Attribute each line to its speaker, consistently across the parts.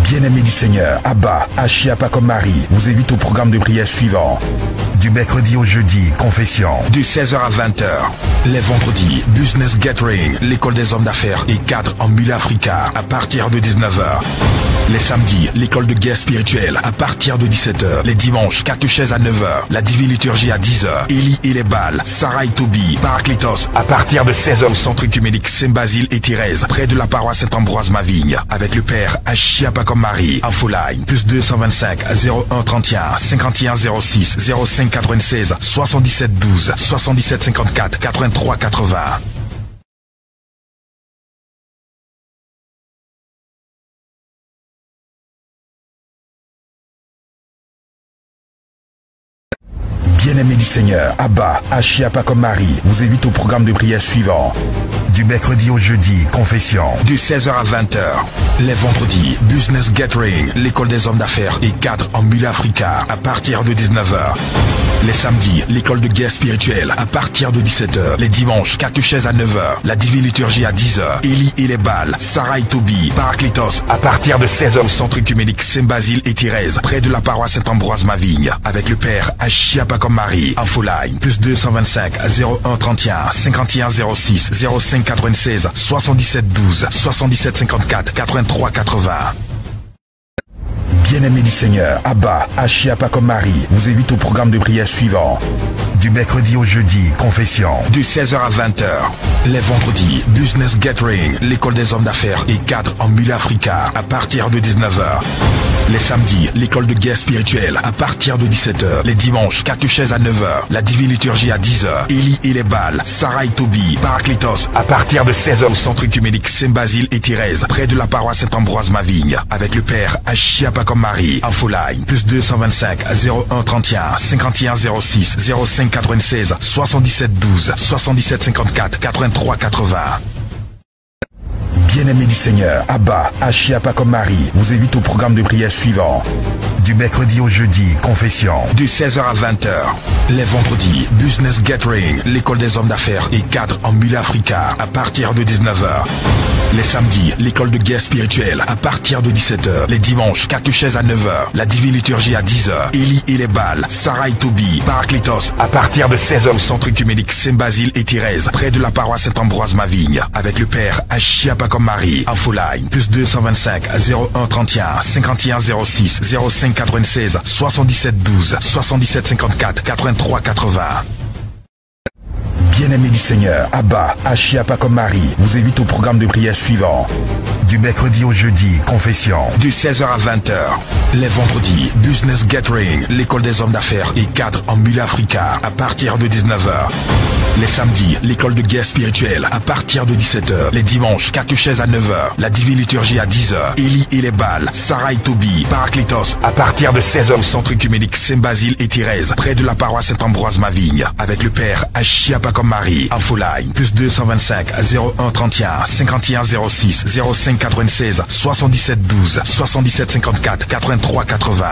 Speaker 1: Bien-aimés du Seigneur, Abba, Achiapa comme Marie, vous invite au programme de prière suivant. Du mercredi au jeudi, confession, de 16h à 20h. Les vendredis, Business Gathering, l'école des hommes d'affaires et cadres en Mille Africa, à partir de 19h. Les samedis, l'école de guerre spirituelle, à partir de 17h. Les dimanches, catéchèse à 9h. La divine liturgie à 10h. Élie et les Bals, Sarah et Toby, Paraclétos, à partir de 16h. Centre œcuménique Saint-Basile et Thérèse, près de la paroisse Saint-Ambroise-Mavigne, avec le père Achiapa comme Marie. Infoline, plus 225 01 31 51 06 05 96 77 12 77 54 83 80. Bien-aimés du Seigneur, Abba, Achiapa comme Marie, vous invite au programme de prière suivant. Du mercredi au jeudi, confession, de 16h à 20h. Les vendredis, Business Gathering, l'école des hommes d'affaires et cadres en Mille Africa, à partir de 19h. Les samedis, l'école de guerre spirituelle, à partir de 17h. Les dimanches, catéchèse à 9h. La divine liturgie à 10h. Élie et les Bals, Sarah et Toby, Paraclétos, à partir de 16h. Centre œcuménique Saint-Basile et Thérèse, près de la paroisse Saint-Ambroise-Mavigne, avec le père Achiapa comme Marie. Infoline, plus 225 01 31 51 06 05 96 77 12 77 54 83 80. Bien-aimés du Seigneur, Abba, Achiapa comme Marie, vous invite au programme de prière suivant. Du mercredi au jeudi, confession, de 16h à 20h. Les vendredis, Business Gathering, l'école des hommes d'affaires et cadres en Mille Africa, à partir de 19h. Les samedis, l'école de guerre spirituelle, à partir de 17h. Les dimanches, catéchèse à 9h. La divine liturgie à 10h. Élie et les Bals, Sarah et Toby, Paraclétos, à partir de 16h. Centre œcuménique Saint-Basile et Thérèse, près de la paroisse Saint-Ambroise-Mavigne, avec le père Achiapa comme Marie. Infoline, plus 225 01 31 51 06 05 96 77 12 77 54 83 80. Bien-aimés du Seigneur, Abba, Achiapa comme Marie, vous invite au programme de prière suivant. Du mercredi au jeudi, confession, de 16h à 20h. Les vendredis, Business Gathering, l'école des hommes d'affaires et cadres en Mille Africa, à partir de 19h. Les samedis, l'école de guerre spirituelle, à partir de 17h. Les dimanches, catéchèse à 9h. La divine liturgie à 10h. Élie et les Bals, Sarah et Toby, Paraclétos, à partir de 16h. Centre œcuménique Saint-Basile et Thérèse, près de la paroisse Saint-Ambroise-Mavigne, avec le père Achiapa comme Marie. Infoline, plus 225 01 31 51 06 05 96 77 12 77 54 83 80. Bien-aimés du Seigneur, Abba, Achiapa comme Marie, vous invite au programme de prière suivant. Du mercredi au jeudi, confession, de 16h à 20h. Les vendredis, Business Gathering, l'école des hommes d'affaires et cadres en Mille Africa, à partir de 19h. Les samedis, l'école de guerre spirituelle, à partir de 17h. Les dimanches, catéchèse à 9h. La divine liturgie à 10h. Élie et les Bals, Sarah et Toby, Paraclétos, à partir de 16h. Centre œcuménique Saint-Basile et Thérèse, près de la paroisse Saint-Ambroise-Mavigne, avec le père Achiapa comme Marie. Infoline, plus 225 01 31 51 06 05 96 77 12 77 54 83 80.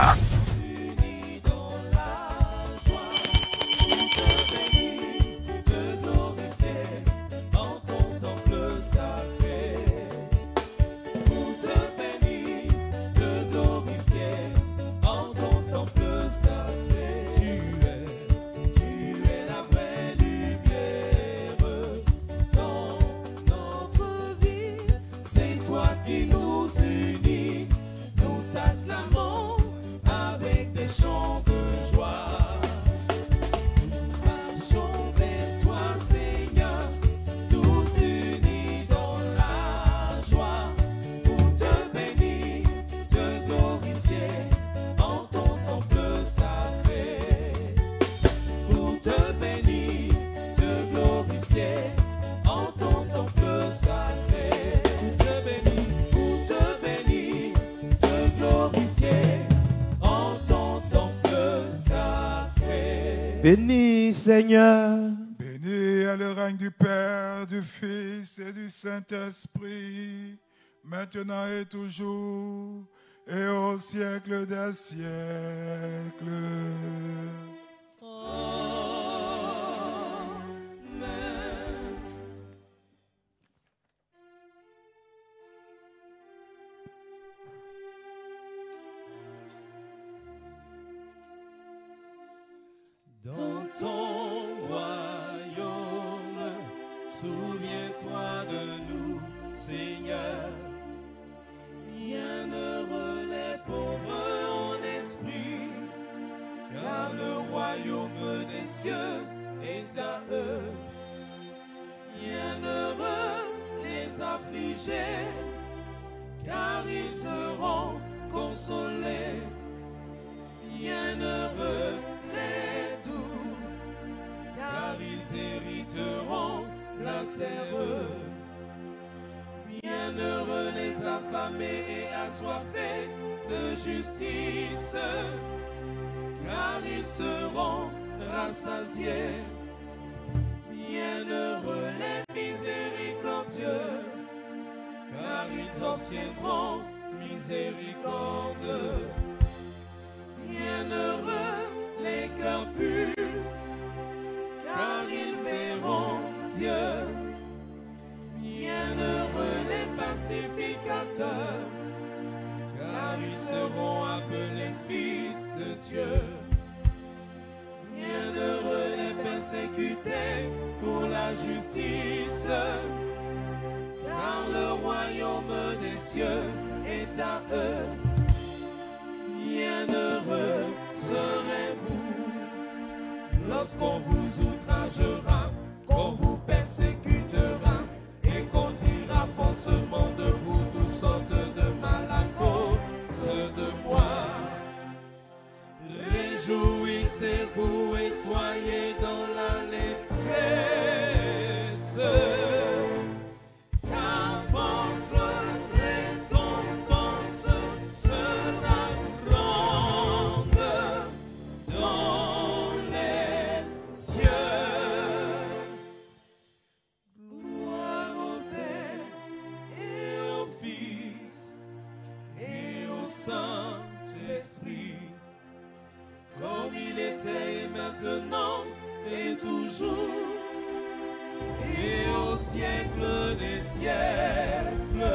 Speaker 2: Béni Seigneur.
Speaker 3: Béni est le règne du Père, du Fils et du Saint-Esprit, maintenant et toujours, et au siècle des siècles.
Speaker 4: Dans ton royaume, souviens-toi de nous, Seigneur. Bienheureux les pauvres en esprit, car le royaume des cieux est à eux. Bienheureux les affligés, car ils seront consolés. Bienheureux les doux, car ils hériteront la terre. Bienheureux les affamés et assoiffés de justice, car ils seront rassasiés. Bienheureux les miséricordieux, car ils obtiendront miséricorde. Bienheureux les cœurs purs, car ils verront Dieu. Bienheureux les pacificateurs, car ils seront appelés fils de Dieu. Bienheureux les persécutés pour la justice, car le royaume des cieux est à eux. Bienheureux serez-vous lorsqu'on vous outragera, qu'on vous persécutera et qu'on dira faussement de vous toutes sortes de mal à cause de moi. Réjouissez-vous et soyez dans l'allégresse, car votre récompense sera grande dans les cieux. Gloire au Père et au Fils et au Saint-Esprit, comme il était et maintenant et toujours, et au siècle des siècles.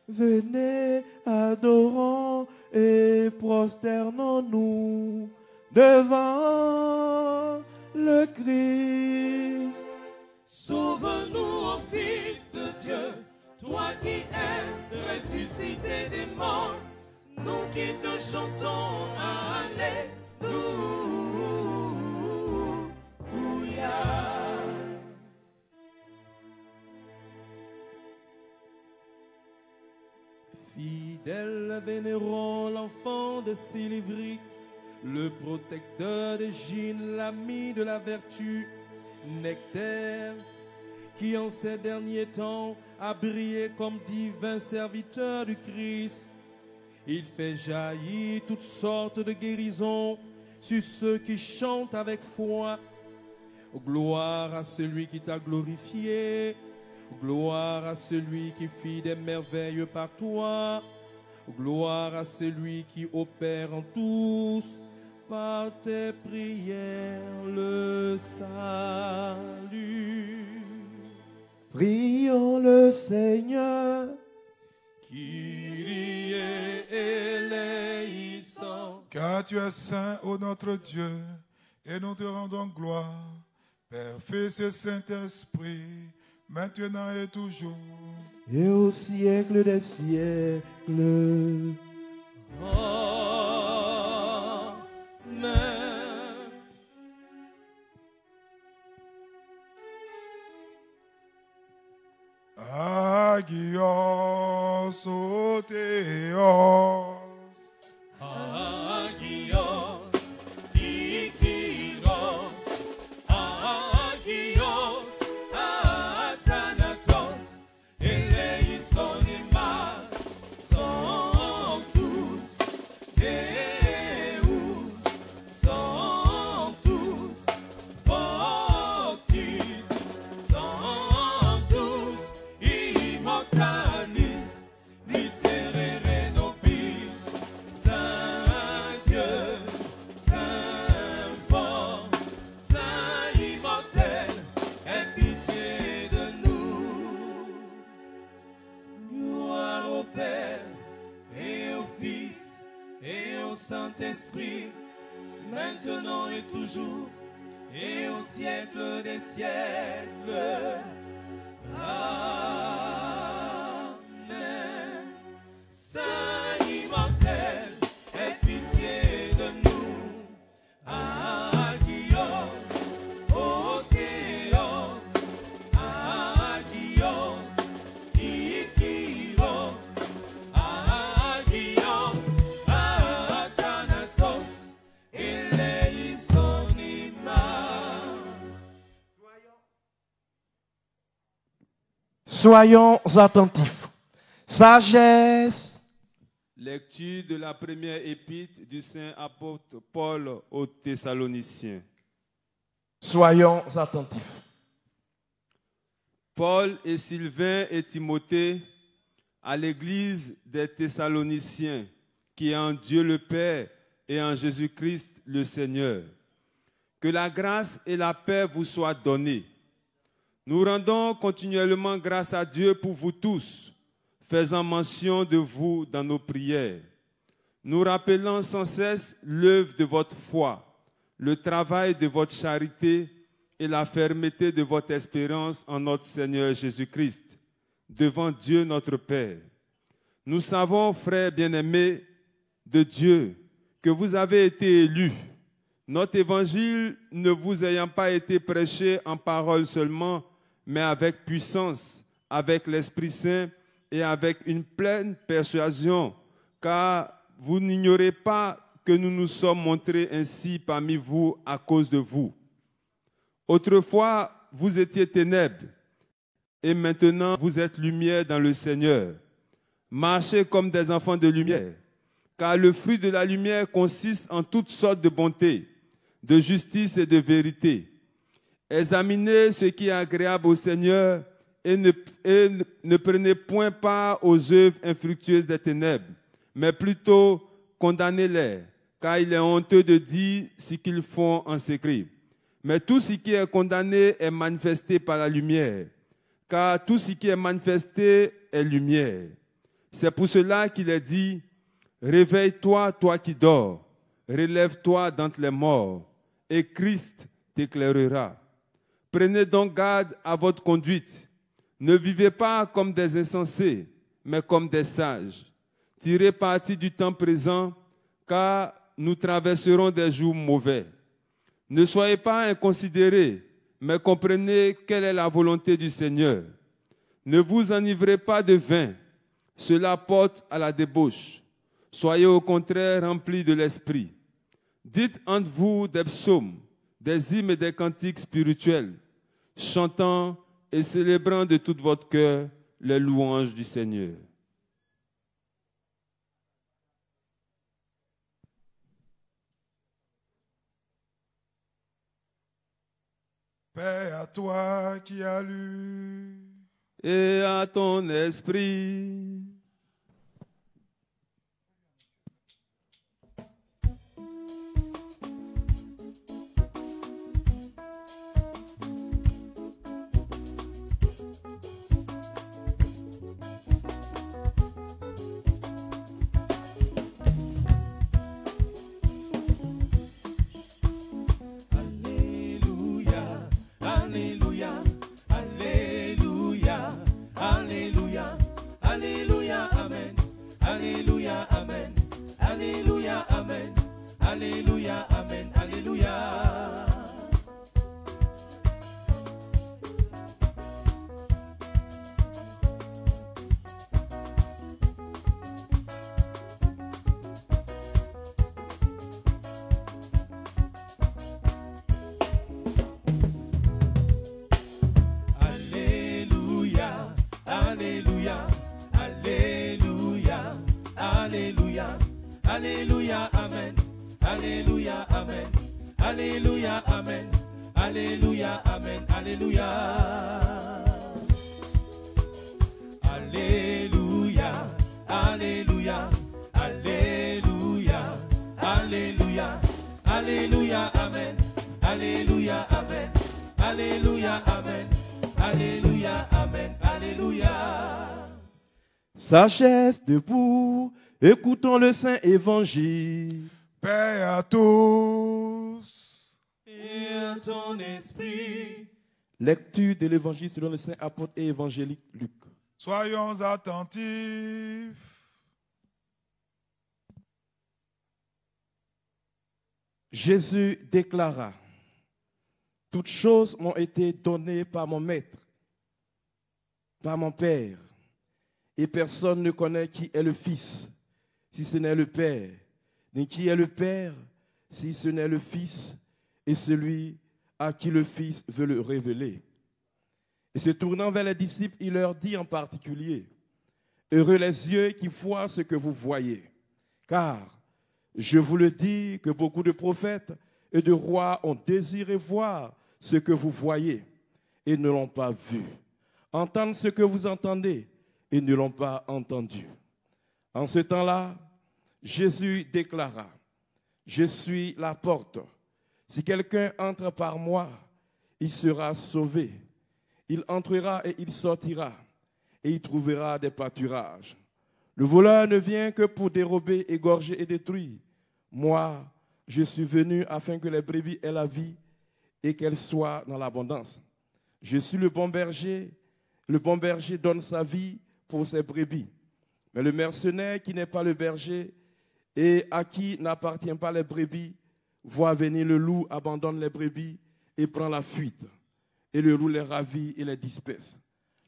Speaker 2: Venez, adorons et prosternons-nous devant le Christ.
Speaker 4: Sauve-nous, ô Fils de Dieu, toi qui es ressuscité des morts, nous qui te chantons Alléluia.
Speaker 5: Fidèles vénérons l'enfant de Sylivric, le protecteur des Gines, l'ami de la vertu, Nectaire, qui en ces derniers temps a brillé comme divin serviteur du Christ. Il fait jaillir toutes sortes de guérisons sur ceux qui chantent avec foi. Gloire à celui qui t'a glorifié, gloire à celui qui fit des merveilles par toi, gloire à celui qui opère en tous par tes prières le salut.
Speaker 2: Prions le Seigneur.
Speaker 4: Kyrie eleison.
Speaker 3: Car tu es saint, ô notre Dieu, et nous te rendons gloire, Père, Fils et Saint-Esprit, maintenant et toujours.
Speaker 2: Et au siècle des siècles.
Speaker 4: Amen.
Speaker 3: Agios o Theos.
Speaker 4: Agios, Ikiros, Agios, Athanatos, eleison imas, son maintenant et toujours, et au siècle des siècles. Amen. Saint immortel, aie pitié de nous. Agios, ô Théos, Agios, Ikiros, Agios, Athanatos, Eleisonimas.
Speaker 2: Soyons attentifs. Sagesse.
Speaker 5: Lecture de la première épître du Saint apôtre Paul aux Thessaloniciens.
Speaker 2: Soyons attentifs.
Speaker 5: Paul et Sylvain et Timothée à l'église des Thessaloniciens, qui est en Dieu le Père et en Jésus-Christ le Seigneur. Que la grâce et la paix vous soient données. Nous rendons continuellement grâce à Dieu pour vous tous, faisant mention de vous dans nos prières, nous rappelant sans cesse l'œuvre de votre foi, le travail de votre charité et la fermeté de votre espérance en notre Seigneur Jésus-Christ, devant Dieu notre Père. Nous savons, frères bien-aimés de Dieu, que vous avez été élus, notre évangile ne vous ayant pas été prêché en parole seulement, mais avec puissance, avec l'Esprit Saint, et avec une pleine persuasion, car vous n'ignorez pas que nous nous sommes montrés ainsi parmi vous à cause de vous. Autrefois, vous étiez ténèbres, et maintenant vous êtes lumière dans le Seigneur. Marchez comme des enfants de lumière, car le fruit de la lumière consiste en toutes sortes de bonté, de justice et de vérité. Examinez ce qui est agréable au Seigneur, et ne prenez point part aux œuvres infructueuses des ténèbres, mais plutôt condamnez-les, car il est honteux de dire ce qu'ils font en secret. Mais tout ce qui est condamné est manifesté par la lumière, car tout ce qui est manifesté est lumière. C'est pour cela qu'il est dit, « Réveille-toi, toi qui dors, relève-toi d'entre les morts, et Christ t'éclairera. Prenez donc garde à votre conduite. Ne vivez pas comme des insensés, mais comme des sages. Tirez parti du temps présent, car nous traverserons des jours mauvais. Ne soyez pas inconsidérés, mais comprenez quelle est la volonté du Seigneur. Ne vous enivrez pas de vin, cela porte à la débauche. Soyez au contraire remplis de l'esprit. Dites entre vous des psaumes, des hymnes et des cantiques spirituels, chantant et célébrant de tout votre cœur les louanges du Seigneur.
Speaker 3: Paix à toi qui as lu.
Speaker 5: Et à ton esprit.
Speaker 4: Alléluia, Amen, Alléluia. Alléluia, Alléluia, Alléluia, Alléluia, Alléluia, Amen. Alléluia, Amen. Alléluia, Amen. Alléluia, Amen. Alléluia. Alléluia, Alléluia, Alléluia, Alléluia, Alléluia, Amen. Alléluia, Amen. Alléluia, Amen. Alléluia, Amen. Alléluia.
Speaker 2: Sagesse debout, écoutons le Saint Évangile.
Speaker 3: Paix à tous.
Speaker 5: par ton esprit.
Speaker 2: Lecture de l'Évangile selon le Saint Apôtre et évangélique Luc.
Speaker 3: Soyons attentifs.
Speaker 2: Jésus déclara, « Toutes choses m'ont été données par mon Maître, par mon Père, et personne ne connaît qui est le Fils, si ce n'est le Père, ni qui est le Père, si ce n'est le Fils, et celui à qui le Fils veut le révéler. » Et se tournant vers les disciples, il leur dit en particulier, « Heureux les yeux qui voient ce que vous voyez, car je vous le dis que beaucoup de prophètes et de rois ont désiré voir ce que vous voyez et ne l'ont pas vu, entendre ce que vous entendez et ne l'ont pas entendu. » En ce temps-là, Jésus déclara, « Je suis la porte. Si quelqu'un entre par moi, il sera sauvé. Il entrera et il sortira, et il trouvera des pâturages. Le voleur ne vient que pour dérober, égorger et détruire. Moi, je suis venu afin que les brebis aient la vie et qu'elles soient dans l'abondance. Je suis le bon berger donne sa vie pour ses brebis. Mais le mercenaire qui n'est pas le berger et à qui n'appartient pas les brebis, voit venir le loup, abandonne les brebis et prend la fuite. Et le loup les ravit et les disperse.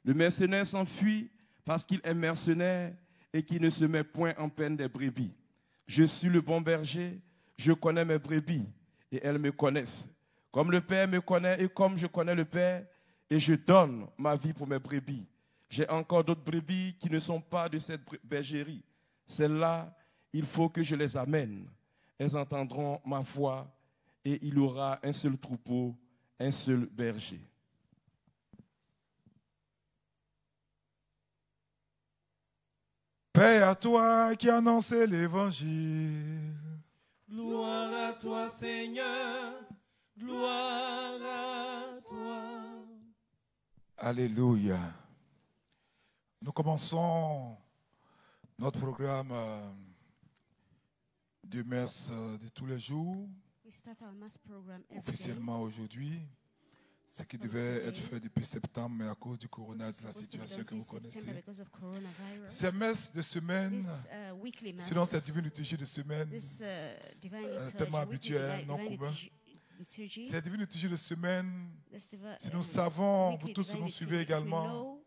Speaker 2: Le mercenaire s'enfuit parce qu'il est mercenaire et qu'il ne se met point en peine des brebis. Je suis le bon berger, je connais mes brebis et elles me connaissent. Comme le Père me connaît et comme je connais le Père, et je donne ma vie pour mes brebis. J'ai encore d'autres brebis qui ne sont pas de cette bergerie. Celles-là, il faut que je les amène. Elles entendront ma voix et il y aura un seul troupeau, un seul berger.
Speaker 3: Paix à toi qui annonçais l'évangile.
Speaker 5: Gloire à toi, Seigneur. Gloire à toi.
Speaker 3: Alléluia. Nous commençons notre programme du messe de tous les jours,
Speaker 6: We start our mass program every day.
Speaker 3: officiellement aujourd'hui. Ce qui devait être fait depuis septembre, mais à cause du corona, de la
Speaker 6: Supposed to be
Speaker 3: situation
Speaker 6: done
Speaker 3: que vous
Speaker 6: since September
Speaker 3: connaissez.
Speaker 6: because of coronavirus.
Speaker 3: Ces messes de semaine,
Speaker 6: This weekly mass,
Speaker 3: selon cette divine liturgie de semaine,
Speaker 6: this divine
Speaker 3: tellement
Speaker 6: liturgy,
Speaker 3: habituel,
Speaker 6: weekly
Speaker 3: non
Speaker 6: divine
Speaker 3: commun.
Speaker 6: liturgy,
Speaker 3: cette divine liturgie de semaine,
Speaker 6: this
Speaker 3: si nous savons, vous
Speaker 6: weekly
Speaker 3: tous
Speaker 6: divine
Speaker 3: nous suivez
Speaker 6: liturgy, if we
Speaker 3: également,
Speaker 6: know,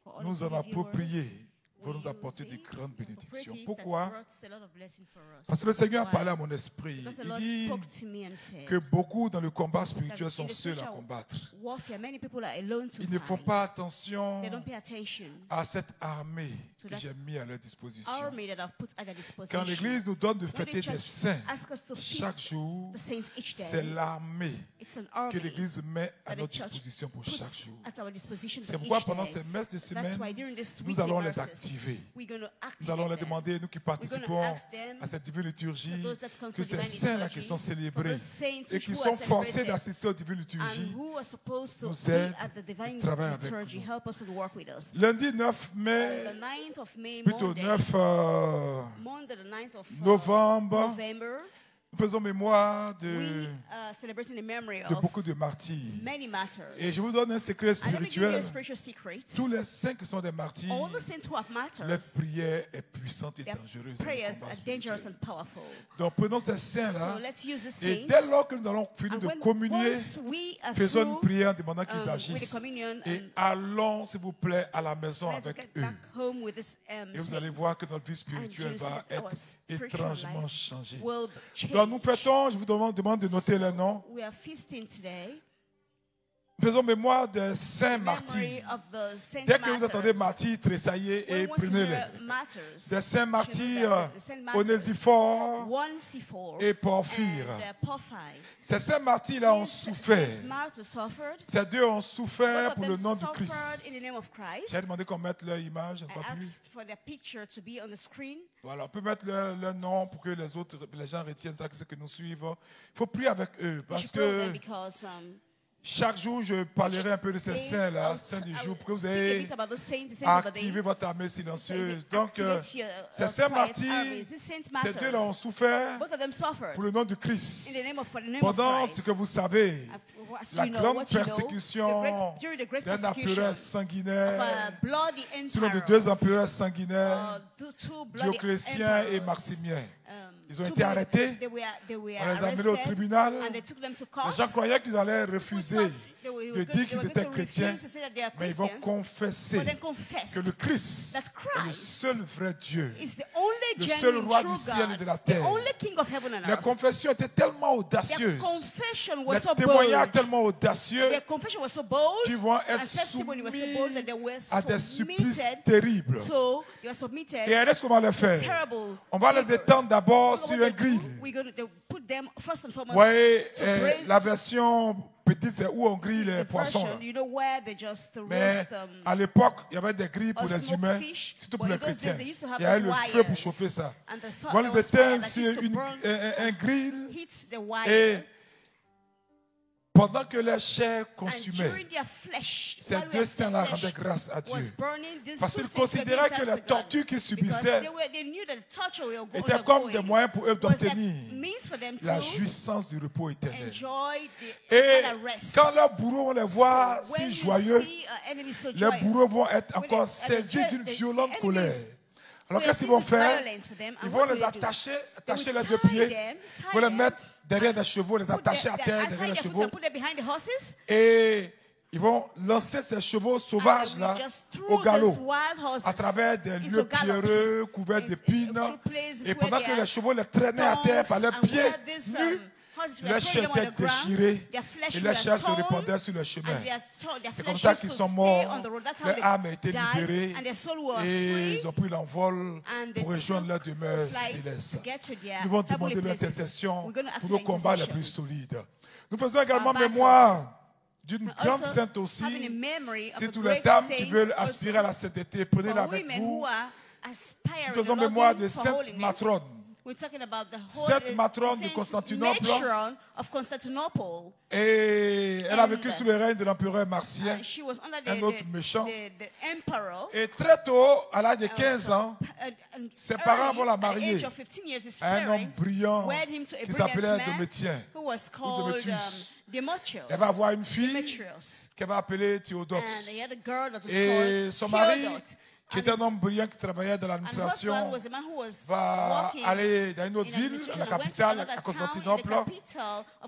Speaker 6: for all
Speaker 3: nous
Speaker 6: of
Speaker 3: en
Speaker 6: the viewers,
Speaker 3: approprier pour
Speaker 6: we
Speaker 3: nous apporter
Speaker 6: use
Speaker 3: de
Speaker 6: it
Speaker 3: grandes
Speaker 6: for
Speaker 3: bénédictions.
Speaker 6: properties
Speaker 3: Pourquoi?
Speaker 6: that brought a lot of blessing for us.
Speaker 3: Parce que le Seigneur a
Speaker 6: Why?
Speaker 3: parlé à mon esprit.
Speaker 6: Because the
Speaker 3: Il
Speaker 6: Lord
Speaker 3: dit
Speaker 6: spoke to me and said,
Speaker 3: que beaucoup dans le combat spirituel
Speaker 6: that
Speaker 3: sont
Speaker 6: in the
Speaker 3: seuls à
Speaker 6: spiritual
Speaker 3: combattre.
Speaker 6: warfare, many people are alone to
Speaker 3: Ils ne font
Speaker 6: fight.
Speaker 3: pas attention
Speaker 6: They don't pay attention
Speaker 3: à cette armée
Speaker 6: to
Speaker 3: que
Speaker 6: that
Speaker 3: j'ai mis à leur disposition.
Speaker 6: army that I've put at their disposition.
Speaker 3: Quand l'Église nous donne de
Speaker 6: When the
Speaker 3: fêter des
Speaker 6: church
Speaker 3: saints
Speaker 6: asks us to feast
Speaker 3: chaque jour,
Speaker 6: the saints each day,
Speaker 3: c'est l'armée
Speaker 6: it's an
Speaker 3: que
Speaker 6: army
Speaker 3: l'Église met à
Speaker 6: that the
Speaker 3: notre
Speaker 6: church
Speaker 3: disposition pour
Speaker 6: puts
Speaker 3: chaque jour.
Speaker 6: at our disposition
Speaker 3: C'est
Speaker 6: for
Speaker 3: pourquoi
Speaker 6: each
Speaker 3: pendant
Speaker 6: day.
Speaker 3: ces messes de
Speaker 6: That's
Speaker 3: semaine,
Speaker 6: why during this
Speaker 3: nous
Speaker 6: weekly
Speaker 3: allons les
Speaker 6: verses,
Speaker 3: activer.
Speaker 6: we're going to
Speaker 3: Nous allons leur
Speaker 6: activate them.
Speaker 3: demander, nous qui
Speaker 6: We're going to
Speaker 3: participons
Speaker 6: ask them,
Speaker 3: à cette divine liturgie,
Speaker 6: for those that come
Speaker 3: que
Speaker 6: for
Speaker 3: ces
Speaker 6: divine
Speaker 3: saints-là
Speaker 6: liturgy,
Speaker 3: qui sont
Speaker 6: for
Speaker 3: célébrés
Speaker 6: those saints
Speaker 3: et qui
Speaker 6: who
Speaker 3: sont
Speaker 6: are
Speaker 3: forcés
Speaker 6: celebrated
Speaker 3: d'assister aux divines
Speaker 6: and
Speaker 3: liturgies,
Speaker 6: who are supposed to
Speaker 3: nous
Speaker 6: be
Speaker 3: aident
Speaker 6: at the divine
Speaker 3: et travaillent avec
Speaker 6: liturgy,
Speaker 3: nous.
Speaker 6: help us and work with us.
Speaker 3: Lundi 9
Speaker 6: On
Speaker 3: mai,
Speaker 6: the 9th of May,
Speaker 3: plutôt
Speaker 6: Monday,
Speaker 3: 9
Speaker 6: Monday the 9th of
Speaker 3: novembre,
Speaker 6: November,
Speaker 3: nous faisons mémoire
Speaker 6: we
Speaker 3: de
Speaker 6: celebrating the memory
Speaker 3: beaucoup
Speaker 6: of
Speaker 3: de martyrs.
Speaker 6: many matters.
Speaker 3: Et je vous donne un secret
Speaker 6: And let me give you
Speaker 3: spirituel.
Speaker 6: a spiritual secret.
Speaker 3: Tous les saints qui sont des martyrs,
Speaker 6: All the saints who have
Speaker 3: leur
Speaker 6: matters,
Speaker 3: prière est puissante et
Speaker 6: their
Speaker 3: dangereuse. dans le
Speaker 6: prayers
Speaker 3: combat
Speaker 6: are dangerous
Speaker 3: spirituel.
Speaker 6: and powerful.
Speaker 3: Donc prenons ces
Speaker 6: So
Speaker 3: saints-là
Speaker 6: let's use the
Speaker 3: et
Speaker 6: saints.
Speaker 3: dès lors que nous allons finir
Speaker 6: And
Speaker 3: de
Speaker 6: when
Speaker 3: communier,
Speaker 6: once we are
Speaker 3: faisons une
Speaker 6: through,
Speaker 3: prière en demandant qu'ils
Speaker 6: with the
Speaker 3: agissent.
Speaker 6: communion
Speaker 3: Et
Speaker 6: and
Speaker 3: allons, s'il vous plaît, à la maison
Speaker 6: let's
Speaker 3: avec
Speaker 6: get
Speaker 3: eux.
Speaker 6: back home with this
Speaker 3: Et vous allez
Speaker 6: saints.
Speaker 3: voir que notre vie
Speaker 6: And
Speaker 3: spirituelle
Speaker 6: you'll
Speaker 3: va
Speaker 6: see that our
Speaker 3: être
Speaker 6: spiritual
Speaker 3: étrangement
Speaker 6: life
Speaker 3: changée.
Speaker 6: will change.
Speaker 3: Donc nous fêtons, je vous demande de noter les noms.
Speaker 6: We are feasting today.
Speaker 3: Faisons mémoire des saints
Speaker 6: Memory
Speaker 3: martyrs.
Speaker 6: of the saints
Speaker 3: Dès que vous entendez
Speaker 6: martyrs.
Speaker 3: martyrs, tressaillez et
Speaker 6: When once you
Speaker 3: prenez-les.
Speaker 6: hear martyrs,
Speaker 3: Des saints
Speaker 6: you know
Speaker 3: martyrs,
Speaker 6: that the saint martyrs,
Speaker 3: Onésiphore
Speaker 6: Onesiphore
Speaker 3: et Porphyre.
Speaker 6: and Porphyre.
Speaker 3: Ces saints martyrs-là ont
Speaker 6: These
Speaker 3: souffert.
Speaker 6: saints martyrs suffered.
Speaker 3: Ces deux ont
Speaker 6: Both
Speaker 3: souffert
Speaker 6: of
Speaker 3: pour
Speaker 6: them
Speaker 3: le nom du
Speaker 6: suffered
Speaker 3: Christ.
Speaker 6: in the name of Christ.
Speaker 3: J'ai demandé qu'on mette leur image,
Speaker 6: I
Speaker 3: pas plus.
Speaker 6: asked for their picture to be on the screen.
Speaker 3: Voilà, on peut mettre leur nom pour que les gens retiennent ça, ceux que nous suivent. Il faut prier avec eux
Speaker 6: We
Speaker 3: parce
Speaker 6: should pray with them
Speaker 3: que
Speaker 6: because
Speaker 3: Chaque jour, je parlerai un peu de ces saints-là, saints du jour, pour que vous ayez activé votre armée silencieuse. Donc, ces saints martyrs, ces deux-là ont souffert pour le nom du Christ. Pendant ce que vous savez, la grande persécution d'un empereur sanguinaire, sous le deux empereurs sanguinaires, Dioclétien et Maximien. Ils ont été arrêtés, on les a menés au tribunal. Les gens croyaient qu'ils allaient refuser de dire qu'ils étaient chrétiens, mais ils vont confesser que le Christ est le seul vrai Dieu, le seul roi du ciel et de la terre. Les confessions étaient tellement audacieuses, les témoignages tellement audacieux, qu'ils vont être soumis à des supplices terribles. Et est-ce qu'on va les faire? On va les étendre d'abord sur un grill. Vous voyez, la version petite, c'est où on grille les poissons. Mais à l'époque, il y avait des grilles pour les humains, surtout pour les chrétiens. Il y avait le feu pour chauffer ça. On les éteint sur un grill et pendant que leur chair consumait, ces deux saints-là rendaient grâce à Dieu. Parce qu'ils considéraient que les tortures qu'ils subissaient étaient comme des moyens pour eux d'obtenir la jouissance du repos éternel. Et quand leurs bourreaux vont les voir si joyeux, les bourreaux vont être encore saisis d'une violente colère. Alors qu'est-ce qu'ils vont faire? Ils vont les attacher les deux pieds, ils vont les mettre derrière des chevaux, les attacher à terre derrière les chevaux. Et ils vont lancer ces chevaux sauvages-là au galop, à travers des lieux pierreux, couverts d'épines. Et pendant que les chevaux les traînaient à terre par leurs pieds nus, leur chair était déchirée et leur chair se répandait sur le chemin. C'est comme ça qu'ils sont morts, leur âme a été libérée et ils ont pris l'envol pour rejoindre leur demeure céleste. Nous allons demander l'intercession pour nos combats les plus solides. Nous faisons également mémoire d'une grande sainte aussi. Si toutes les dames qui veulent aspirer à la sainteté, prenez-la avec vous. Nous faisons mémoire de Sainte Matrone. Sainte Matrone de Constantinople. Et elle a vécu sous le règne de l'empereur Marcien, un autre méchant. Et très tôt, à l'âge de 15 ans, ses parents vont la marier à un homme brillant qui s'appelait Domitien. Elle va avoir une fille qu'elle va appeler Théodote. Et son mari, qui était un homme brillant qui travaillait dans l'administration, va aller dans une autre ville, la capitale, à Constantinople,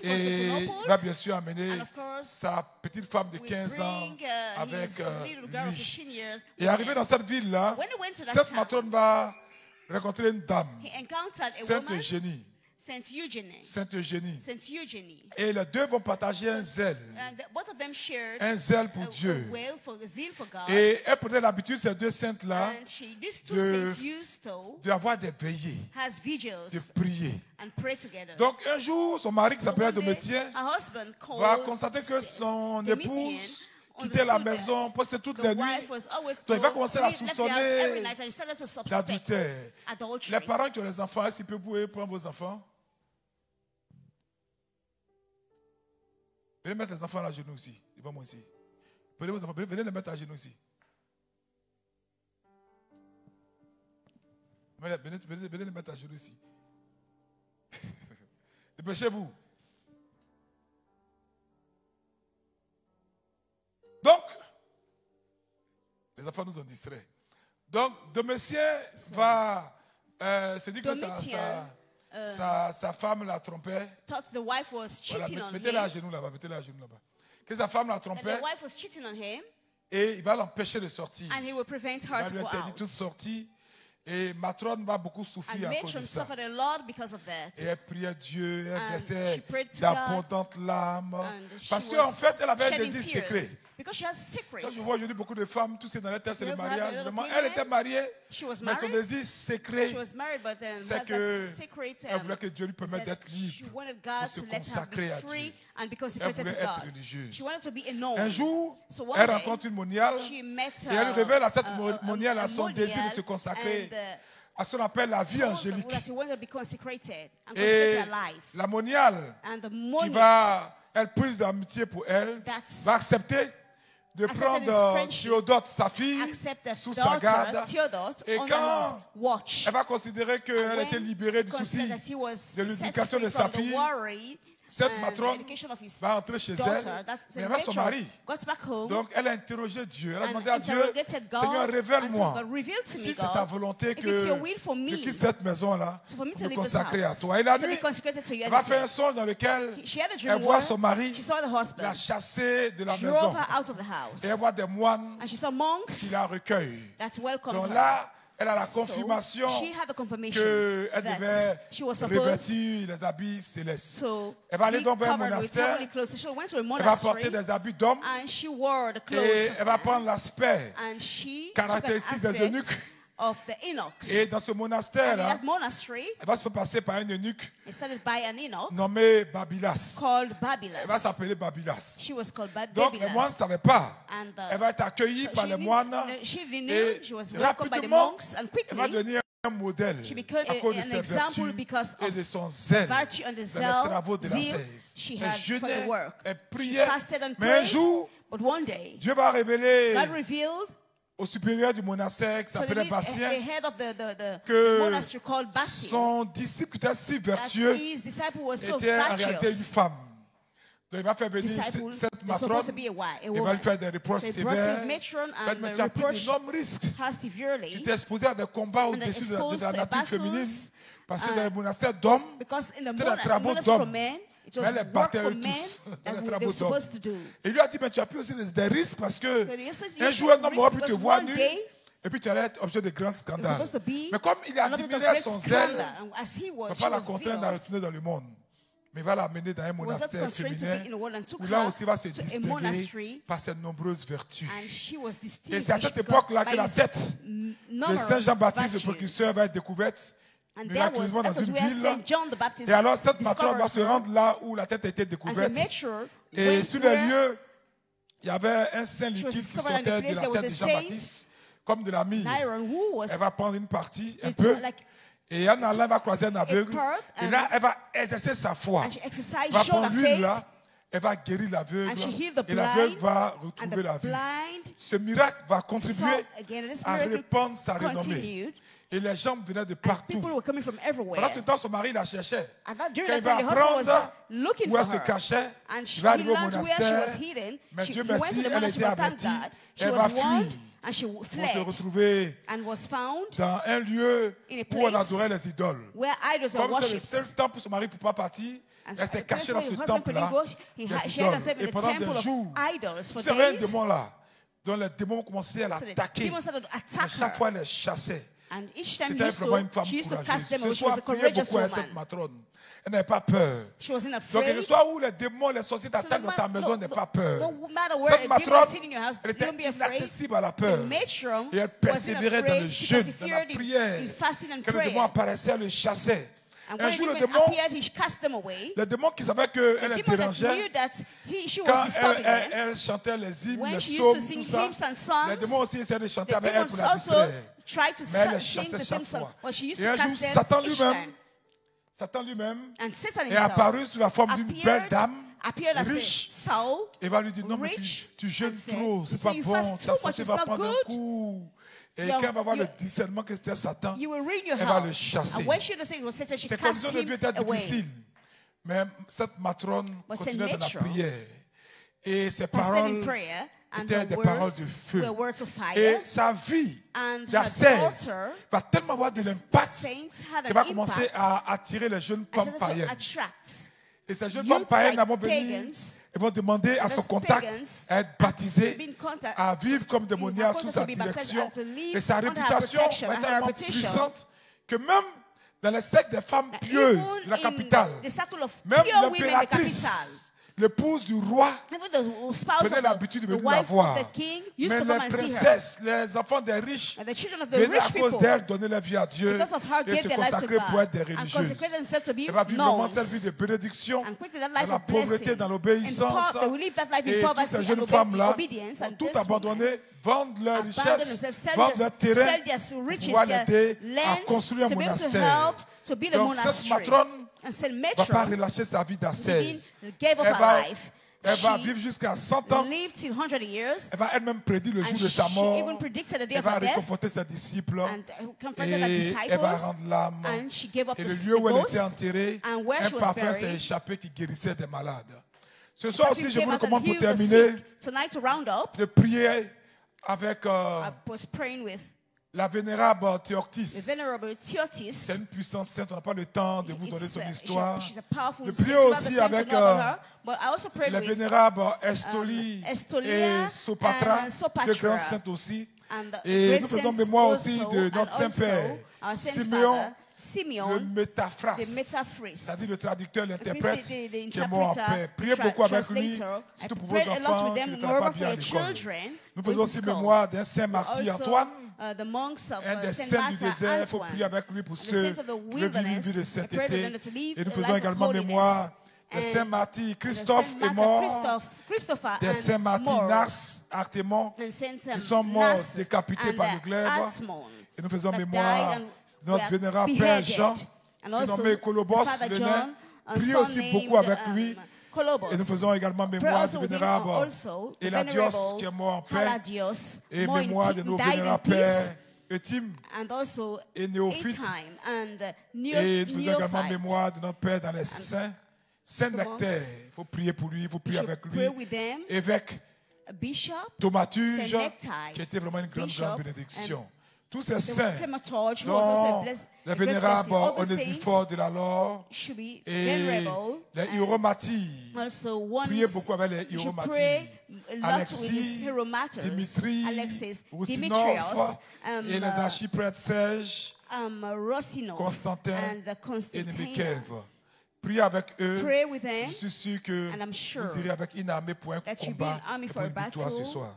Speaker 3: et il va bien sûr amener sa petite femme de 15 ans avec lui. Et arrivé dans cette ville-là, cette matrone va rencontrer une dame, Sainte Eugénie. Sainte Eugénie. Et les deux vont partager un zèle. Un zèle pour Dieu. Et elles prenaient l'habitude, ces deux saintes-là, d'avoir des veillées, de prier. Donc un jour, son mari qui s'appelait Domitien va constater que son épouse quittait la maison presque toutes les nuits. Donc il va commencer à soupçonner d'adultère. Les parents qui ont les enfants, est-ce qu'ils peuvent prendre vos enfants? Venez mettre les enfants à genoux aussi. Devant moi ici. Venez vos enfants, venez les mettre à genoux aussi. Venez les mettre à genoux ici. Dépêchez-vous. Donc, les enfants nous ont distraits. Donc, Domitien va se dire que sa femme la trompait. Voilà, mettez-la à genoux là-bas, que sa femme la trompait. Et il va l'empêcher de sortir. Il va lui interdire toute sortie. Et Matrone va beaucoup souffrir à cause de ça. Et elle priait Dieu, elle versait d'abondantes larmes. Parce qu'en fait, elle avait un désir secret. Quand je vois aujourd'hui beaucoup de femmes, tout ce qui est dans la tête, c'est le mariage. Vraiment, elle était mariée, mais son désir secret, c'est qu'elle voulait que Dieu lui permette d'être libre, de se consacrer à Dieu. Elle voulait être religieuse. Un jour, elle rencontre une moniale et elle révèle à cette moniale à son désir de se consacrer à ce qu'on appelle la vie angélique. Et la moniale qui va elle prise d'amitié pour elle, va accepter de prendre Théodote, sa fille, sous sa garde. Et quand elle va considérer qu'elle était libérée du souci de l'éducation de sa fille, cette matrone va entrer chez elle, mais avec son mari. Donc elle a interrogé Dieu. Elle a demandé à Dieu, Seigneur, révèle-moi si c'est ta volonté que je quitte cette maison-là pour me consacrer à toi. Et la nuit, elle va faire un songe dans lequel elle voit son mari la chasser de la maison. Et elle voit des moines qui la recueillent. Donc là, elle a la confirmation qu'elle devait revêtir les habits célestes. Elle va aller donc vers un monastère. Elle va porter des habits d'homme. Et elle va prendre l'aspect caractéristique des eunuques. Et dans ce monastère-là, elle va se faire passer par un eunuque nommé Babylas. Elle va s'appeler Babylas. Donc les moines ne savaient pas. Elle va être accueillie par les moines et rapidement, elle va devenir un modèle à cause de ses vertus et de son zèle dans les travaux de la cesse. Elle jeûnait, elle priait, mais un jour, Dieu va révéler au supérieur du monastère qui s'appelait Bastien, que son disciple qui était si vertueux était en réalité une femme. Donc il va faire venir cette matrone, il va lui faire des reproches sévères, mais tu as pris d'énormes risques. Tu t'es exposé à des combats au-dessus de la nature féminine, parce que dans le monastère d'hommes, c'était des travaux d'hommes. Mais elle les battait eux tous dans les travaux d'hommes. Et il lui a dit, mais tu as pris aussi des risques parce que un jour un homme aura pu te voir nu et puis tu allais être objet de grands scandales. Mais comme il a admiré son zèle, il ne va pas la contraindre à retourner dans le monde. Mais il va l'amener dans un monastère féminin où là aussi il va se distinguer par ses nombreuses vertus. Et c'est à cette époque-là que la tête de Saint Jean-Baptiste, le précurseur, va être découverte miraculeusement dans une ville. Et alors cette matrone va se rendre là où la tête a été découverte. Et sur les lieux, il y avait un saint liquide qui sortait de la tête de Jean-Baptiste, comme de la myrrhe. Elle va prendre une partie, un peu. Et en allant, elle va croiser un aveugle. Et là, elle va exercer sa foi. Elle va prendre l'huile là. Elle va guérir l'aveugle. Et l'aveugle va retrouver la vie. Ce miracle va contribuer à répandre sa renommée. Et les gens venaient de partout. Pendant ce temps, son mari la cherchait. Quand il va apprendre où elle se cachait, il va arriver au monastère. Mais Dieu merci, elle était avertie. Elle va fuir pour se retrouver dans un lieu où on adorait les idoles. Comme c'est le seul temps pour son mari pour ne pas partir, elle s'est cachée dans ce temple-là, des idoles. Et pendant des jours, c'est un démon là, dont les démons commençaient à l'attaquer. Chaque fois, elle les chassait. C'était vraiment une femme courageuse. Ce soir, priez beaucoup à cette matrone. Elle n'avait pas peur. Donc, le soir où les démons, les sorciers t'attaquent dans ta maison, n'aie pas peur. Cette matrone, elle était inaccessible à la peur. Et elle persévérait dans le jeûne, dans la prière. Quand le démon apparaissait, elle le chassait. Un jour, le démon qui savait qu'elle les dérangeait, quand elle chantait les hymnes, les psaumes, tout ça, les démons aussi essayaient de chanter avec elle pour la distraire. Mais elle les chassait chaque fois. Et un jour, Satan lui-même est apparu sous la forme d'une belle dame riche. Et va lui dire, non mais tu jeûnes trop, c'est pas bon, ta santé va prendre un coup. Et quand elle va voir le discernement que c'était Satan, elle va le chasser. Ses conditions de vie étaient difficiles. Mais cette matrone continuait dans la prière. Et ses paroles étaient des paroles de feu. Et sa vie d'ascèse va tellement avoir de l'impact qu'elle va commencer à attirer les jeunes femmes païennes. Et ces jeunes femmes païennes vont venir et vont demander à son contact à être baptisées, à vivre comme démoniaques sous sa direction. Et sa réputation va être tellement puissante que même dans les sectes des femmes pieuses de la capitale, même l'impératrice, l'épouse du roi, prenait l'habitude de venir la voir. Mais les princesses, les enfants des riches, venaient à cause d'elle donner la vie à Dieu et se consacrer pour être des religieuses. Elle va vivre vraiment cette vie de bénédiction, dans la pauvreté, dans l'obéissance. Et toutes ces jeunes femmes-là ont tout abandonné, vendent leur richesse, vendent leur terrain pour pouvoir l'aider à construire un monastère. Donc cette matrone ne va pas relâcher sa vie d'ascèse. Elle va vivre jusqu'à 100 ans. Elle va elle-même prédire le jour de sa mort. Elle va réconforter ses disciples. Et elle va rendre l'âme. Et le lieu où elle était enterrée, un parfum s'est échappé qui guérissait des malades. Ce soir aussi, je vous recommande pour terminer de prier avec la vénérable Théoctis. C'est une puissance sainte, on n'a pas le temps de vous donner son histoire. De prier aussi avec la vénérable Estoli et Sopatra, deux grandes saintes aussi. Et nous faisons mémoire aussi de notre Saint-Père, Siméon, le métaphras, c'est-à-dire le traducteur, l'interprète, qui est mort en paix. Priez beaucoup avec lui, surtout pour vos enfants qui ne travaillent pas bien à l'école. Nous faisons aussi mémoire d'un saint martyr Antoine, un des saints du désert. Il faut prier avec lui pour ceux qui veulent vivre une vie de sainteté. Et nous faisons également mémoire des saints martyrs Christophe est mort, des saints martyrs Nars, Artémon, qui sont morts décapités par le glaive. Et nous faisons mémoire de notre vénérable Père Jean, surnommé Colobos, le nain. Priez aussi beaucoup avec lui. Et nous faisons également mémoire du vénérable Eladios qui est mort en paix. Et mémoire de nos vénérables pères Eutyme et Néophyte. Et nous faisons également mémoire de notre père dans les saints. Saint Nectaire, il faut prier pour lui, il faut prier avec lui. Évêque Thaumaturge, qui était vraiment une grande bénédiction. Tous ces saints, dont les vénérables Onésiphore de la Laure et les Hieromaties. Priez beaucoup avec les Hieromaties. Alexis, Dimitri, Roussinov et les archiprêtres Serge, Constantin et Nemikev. Priez avec eux. Je suis sûr que vous irez avec une armée pour un combat et pour une victoire ce soir.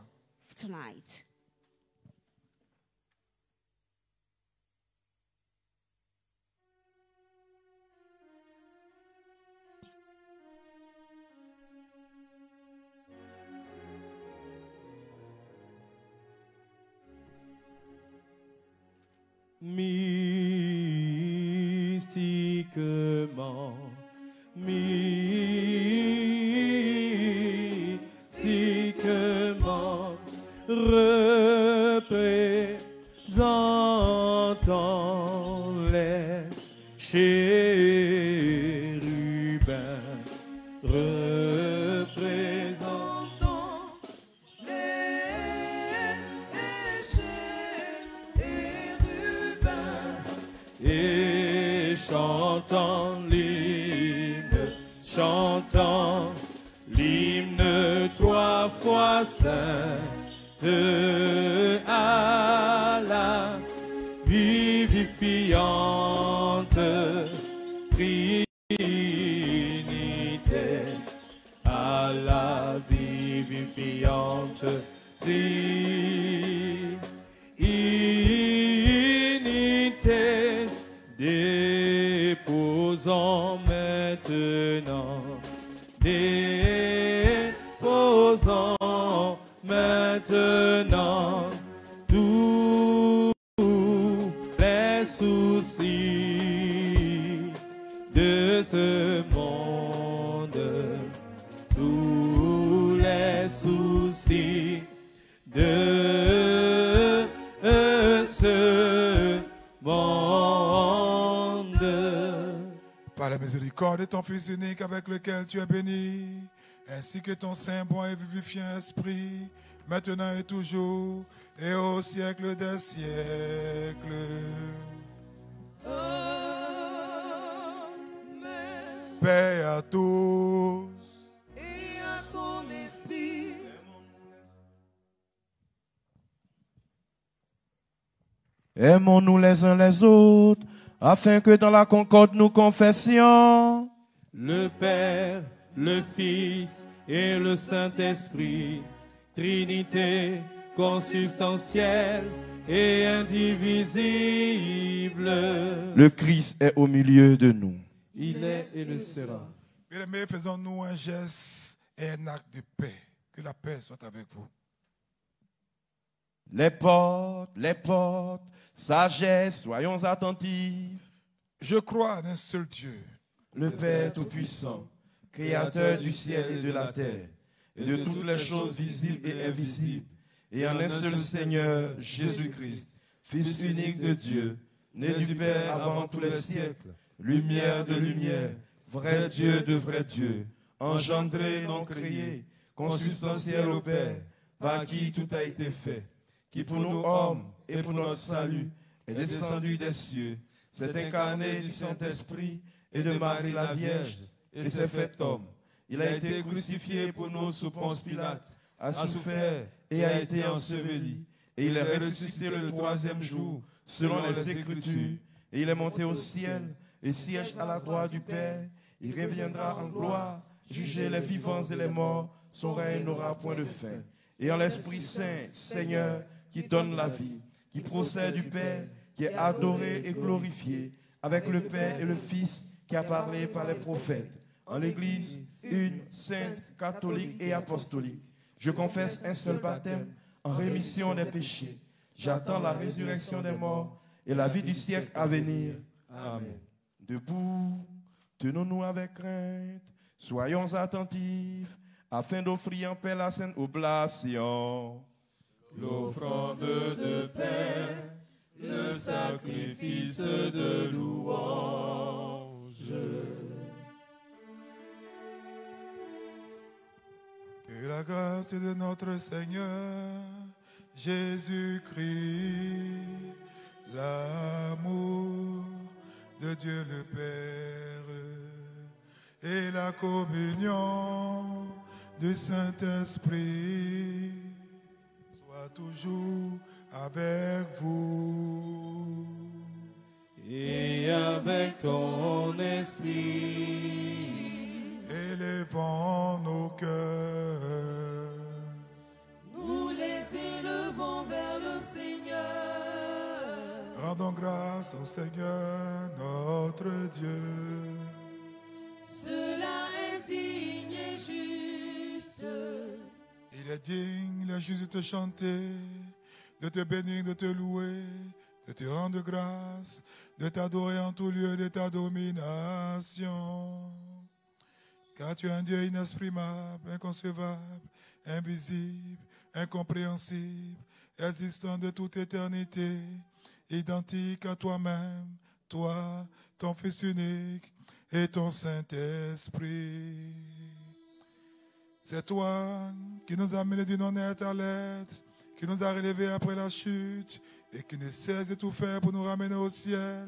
Speaker 5: Mystiquement, représentant les chérubins, représentant les chérubins et chantant l'hymne 3 fois sainte à la vivifiante Trinité, à la vivifiante Trinité, déposons maintenant. Déposons maintenant tous les soucis de ce monde, tous les soucis de ce monde.
Speaker 3: Par la miséricorde de ton Fils unique avec lequel tu es béni, ainsi que ton saint, bon et vivifiant esprit, maintenant et toujours, et au siècle des siècles.
Speaker 4: Amen.
Speaker 3: Paix à tous.
Speaker 4: Et à ton esprit.
Speaker 2: Aimons-nous les uns les autres, afin que dans la concorde nous confessions
Speaker 5: le Père, le Fils et le Saint-Esprit, Trinité consubstantielle et indivisible.
Speaker 2: Le Christ est au milieu de nous.
Speaker 5: Il est et le sera.
Speaker 3: Bien-aimés, faisons-nous un geste et un acte de paix. Que la paix soit avec vous.
Speaker 2: Les portes, sagesse, soyons attentifs.
Speaker 3: Je crois en un seul Dieu,
Speaker 2: le Père Tout-Puissant, Créateur du ciel et de la terre, et de toutes les choses visibles et invisibles, et en un seul Seigneur, Jésus-Christ, Fils unique de Dieu, né du Père avant tous les siècles, lumière de lumière, vrai Dieu de vrai Dieu, engendré, non créé, consubstantiel au Père, par qui tout a été fait, qui pour nous hommes et pour notre salut est descendu des cieux, s'est incarné du Saint-Esprit et de Marie la Vierge, et s'est fait homme. Il a été crucifié pour nous sous Ponce Pilate, a souffert et a été enseveli, et il est ressuscité le troisième jour, selon les Écritures, et il est monté au ciel, et siège à la droite du Père. Il reviendra en gloire, juger les vivants et les morts, son règne n'aura point de fin. Et en l'Esprit Saint, Seigneur, qui donne la vie, qui procède du Père, qui est adoré et glorifié, avec le Père et le Fils, qui a parlé par les prophètes, en l'Église, une, sainte, catholique et apostolique. Je confesse un seul baptême, en rémission des péchés. J'attends la résurrection des morts et la vie du siècle à venir. Amen. Debout, tenons-nous avec crainte, soyons attentifs, afin d'offrir en paix la sainte oblation.
Speaker 4: L'offrande de paix, le sacrifice de louange.
Speaker 3: Que la grâce de notre Seigneur Jésus-Christ, l'amour de Dieu le Père et la communion du Saint-Esprit soient toujours avec vous.
Speaker 4: Et avec ton esprit.
Speaker 3: Élevons nos cœurs.
Speaker 4: Nous les élevons vers le Seigneur.
Speaker 3: Rendons grâce au Seigneur notre Dieu.
Speaker 4: Cela est digne et juste.
Speaker 3: Il est digne, il est juste de te chanter, de te bénir, de te louer, de te rendre grâce, de t'adorer en tout lieu de ta domination. Car tu es un Dieu inexprimable, inconcevable, invisible, incompréhensible, existant de toute éternité, identique à toi-même, toi, ton Fils unique et ton Saint-Esprit. C'est toi qui nous as menés du non-être à l'être, qui nous a relevés après la chute et qui ne cesse de tout faire pour nous ramener au ciel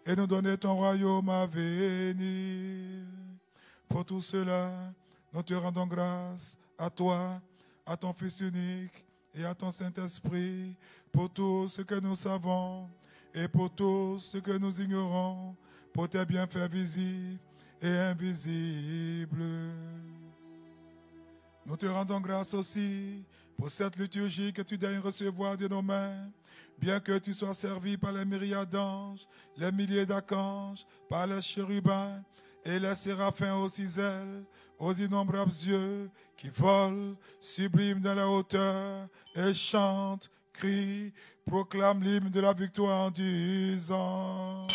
Speaker 3: et nous donner ton royaume à venir. Pour tout cela, nous te rendons grâce à toi, à ton Fils unique et à ton Saint-Esprit, pour tout ce que nous savons et pour tout ce que nous ignorons, pour tes bienfaits visibles et invisibles. Nous te rendons grâce aussi pour cette liturgie que tu daignes recevoir de nos mains, bien que tu sois servi par les myriades d'anges, les milliers d'archanges, par les chérubins et les séraphins aux 6 ailes, aux innombrables yeux qui volent, sublimes dans la hauteur, et chantent, crient, proclament l'hymne de la victoire en disant...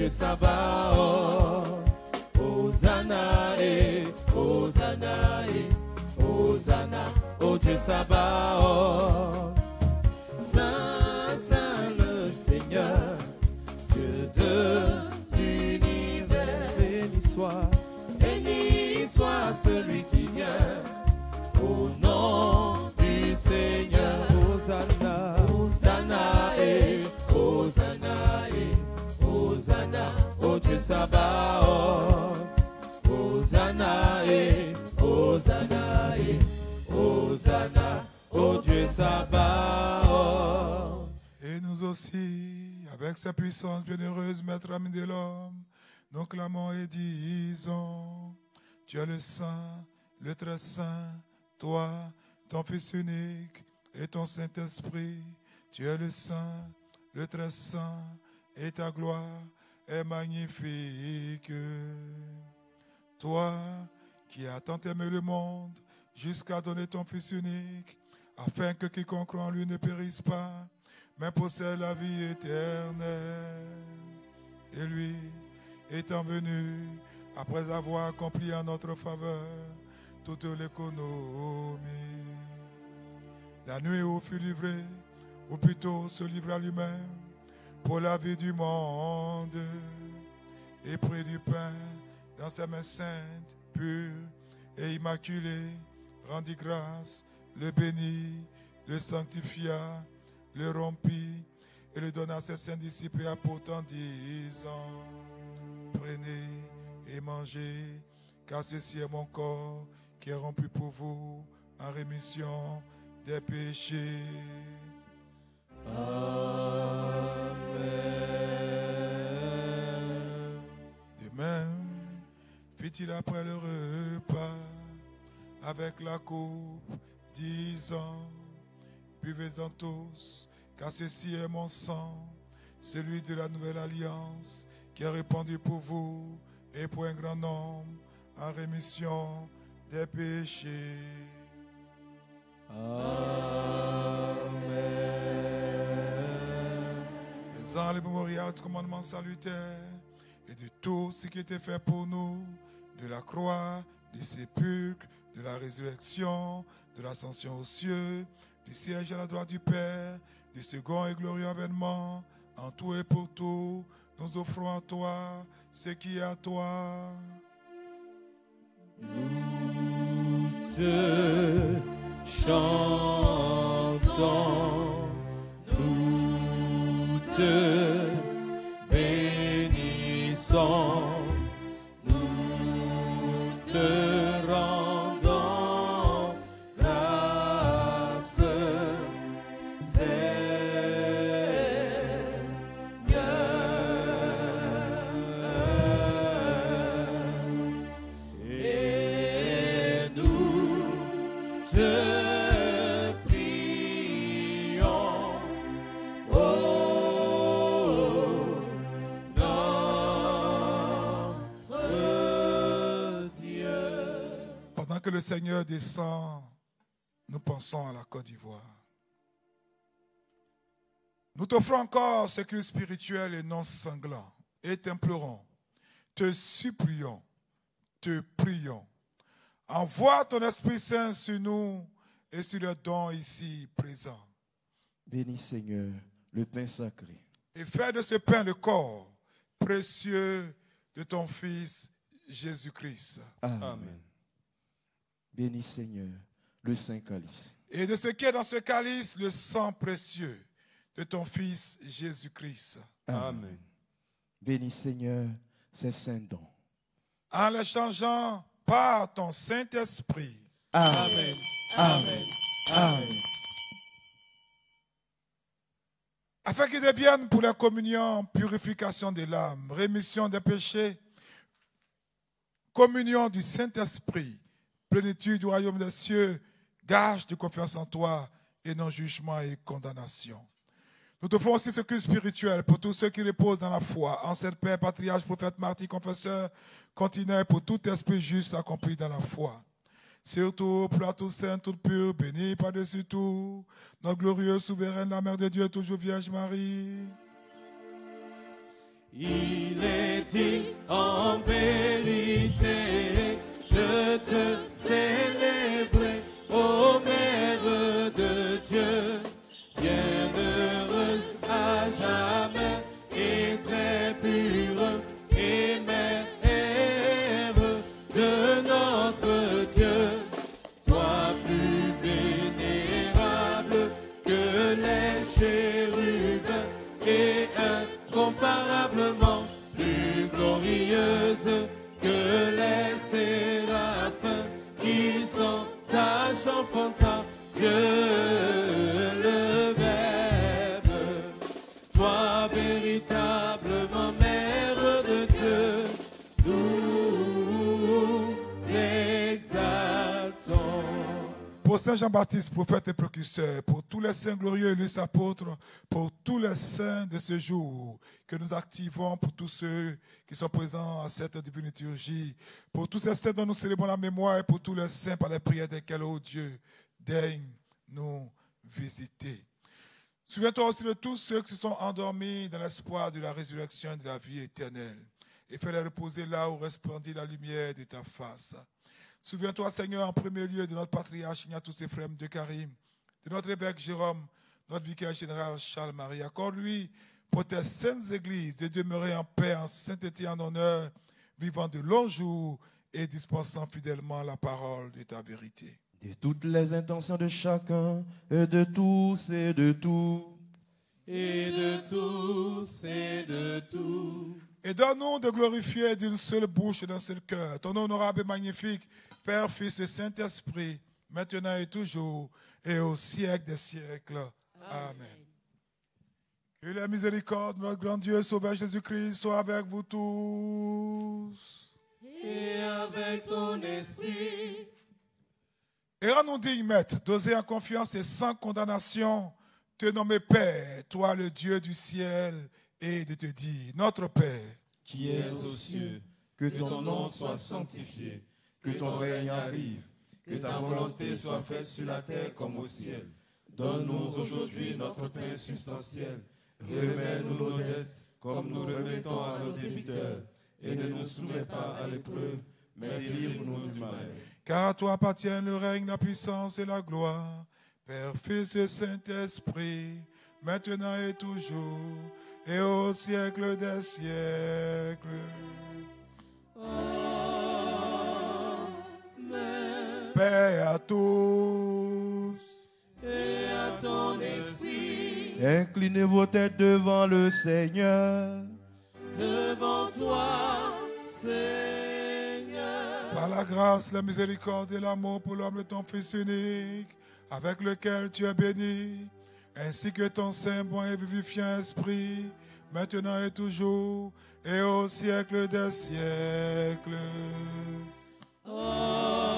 Speaker 4: Sabaoth, Hosanna, Hosanna, Hosanna, ô Dieu Sabaoth. Saint, Saint le Seigneur, Dieu de l'univers. Béni soit celui qui vient au nom du Seigneur. Hosanna, Hosanna, Hosanna, Hosanna, ô Dieu Sabaoth. Hosanna, Hosanna, Hosanna, ô Dieu Sabaoth.
Speaker 3: Et nous aussi, avec sa puissance bienheureuse, maître ami de l'homme, nous clamons et disons, tu es le Saint, le très Saint, toi, ton Fils unique et ton Saint-Esprit. Tu es le Saint, le très Saint, et ta gloire est magnifique. Toi qui as tant aimé le monde jusqu'à donner ton Fils unique, afin que quiconque croit en lui ne périsse pas, mais possède la vie éternelle. Et lui, étant venu, après avoir accompli en notre faveur toute l'économie, la nuit où fut livré, ou plutôt se livra lui-même pour la vie du monde, et prit du pain dans sa main sainte, pure et immaculée, rendit grâce, le bénit, le sanctifia, le rompit et le donna à ses saints disciples et apôtres en disant: prenez et mangez, car ceci est mon corps qui est rompu pour vous en rémission des péchés.
Speaker 5: Amen.
Speaker 3: De même, fit-il après le repas avec la coupe, disant: buvez-en tous, car ceci est mon sang, celui de la nouvelle alliance, qui est répandu pour vous et pour un grand nombre en rémission des péchés.
Speaker 5: Amen.
Speaker 3: Faisant le mémorial du commandement salutaire et de tout ce qui était fait pour nous, de la croix, du sépulcre, de la résurrection, de l'ascension aux cieux, du siège à la droite du Père, du second et glorieux avènement, en tout et pour tout, nous offrons à toi ce qui est à toi.
Speaker 5: Nous te chantons, nous te bénissons, nous te rendons grâce, et nous te prions, ô notre Dieu.
Speaker 3: Pendant que le Seigneur descend, nous pensons à la Côte d'Ivoire. Nous t'offrons encore ce culte spirituel et non sanglant et t'implorons, te supplions, te prions. Envoie ton Esprit Saint sur nous et sur les dons ici présents.
Speaker 2: Bénis Seigneur le pain sacré.
Speaker 3: Et fais de ce pain le corps précieux de ton Fils Jésus-Christ.
Speaker 2: Amen. Bénis Seigneur le saint calice.
Speaker 3: Et de ce qui est dans ce calice, le sang précieux de ton Fils Jésus-Christ.
Speaker 2: Amen. Bénis Seigneur ces saints dons.
Speaker 3: En les changeant par ton Saint-Esprit.
Speaker 2: Amen. Amen. Amen.
Speaker 3: Afin qu'ils deviennent pour la communion, purification de l'âme, rémission des péchés, communion du Saint-Esprit, plénitude du royaume des cieux, gage de confiance en toi et non jugement et condamnation. Nous te faisons aussi ce culte spirituel pour tous ceux qui reposent dans la foi, ancêtres, pères, patriarches, prophètes, martyrs, confesseurs, continents, pour tout esprit juste accompli dans la foi. Surtout pour la toute sainte, toute pure, bénie par-dessus tout, notre glorieuse souveraine, la Mère de Dieu, toujours Vierge Marie.
Speaker 5: Il est dit en vérité de te célébrer, ô Mère de Dieu, bienheureuse à jamais et très pure et mère de notre Dieu, toi plus vénérable que les chérubins et incomparablement plus glorieuse que les séraphins qui sont ta enfantant Dieu le Verbe, toi véritablement Mère de Dieu, nous t'exaltons.
Speaker 3: Pour Saint Jean-Baptiste, prophète et précurseur, pour tous les saints glorieux et les apôtres, pour tous les saints de ce jour que nous activons, pour tous ceux qui sont présents à cette divine liturgie, pour tous ces saints dont nous célébrons la mémoire et pour tous les saints par les prières desquels, ô Dieu, daigne nous visiter. Souviens-toi aussi de tous ceux qui se sont endormis dans l'espoir de la résurrection et de la vie éternelle, et fais-les reposer là où resplendit la lumière de ta face. Souviens-toi, Seigneur, en premier lieu de notre patriarche Ignatius Éphrem de Karim, de notre évêque Jérôme, notre vicaire général Charles-Marie. Accorde-lui, pour tes saintes églises, de demeurer en paix, en sainteté, en honneur, vivant de longs jours et dispensant fidèlement la parole de ta vérité.
Speaker 2: De toutes les intentions de chacun, et de tous et de tout.
Speaker 5: Et de tous et de tout.
Speaker 3: Et donne-nous de glorifier d'une seule bouche et d'un seul cœur ton honorable et magnifique Père, Fils et Saint-Esprit, maintenant et toujours, et au siècle des siècles. Amen. Que la miséricorde de notre grand Dieu, Sauveur Jésus-Christ, soit avec vous tous.
Speaker 5: Et avec ton esprit.
Speaker 3: Et rends-nous dignes, Maître, d'oser en confiance et sans condamnation te nommer Père, toi le Dieu du ciel, et de te dire, notre Père,
Speaker 2: qui es aux cieux, que ton nom soit sanctifié, que ton règne arrive, que ta volonté soit faite sur la terre comme au ciel. Donne-nous aujourd'hui notre pain substantiel. Remets-nous nos dettes comme nous remettons à nos débiteurs. Et ne nous soumets pas à l'épreuve, mais délivre-nous du mal.
Speaker 3: Car à toi appartiennent le règne, la puissance et la gloire, Père, Fils et Saint-Esprit, maintenant et toujours, et au siècle des siècles.
Speaker 5: Amen.
Speaker 3: Paix à tous.
Speaker 5: Et à ton esprit.
Speaker 2: Inclinez vos têtes devant le Seigneur.
Speaker 5: Devant toi, Seigneur.
Speaker 3: Par la grâce, la miséricorde et l'amour pour l'homme de ton Fils unique, avec lequel tu es béni, ainsi que ton saint, bon et vivifiant esprit, maintenant et toujours, et au siècle des siècles.
Speaker 5: Amen.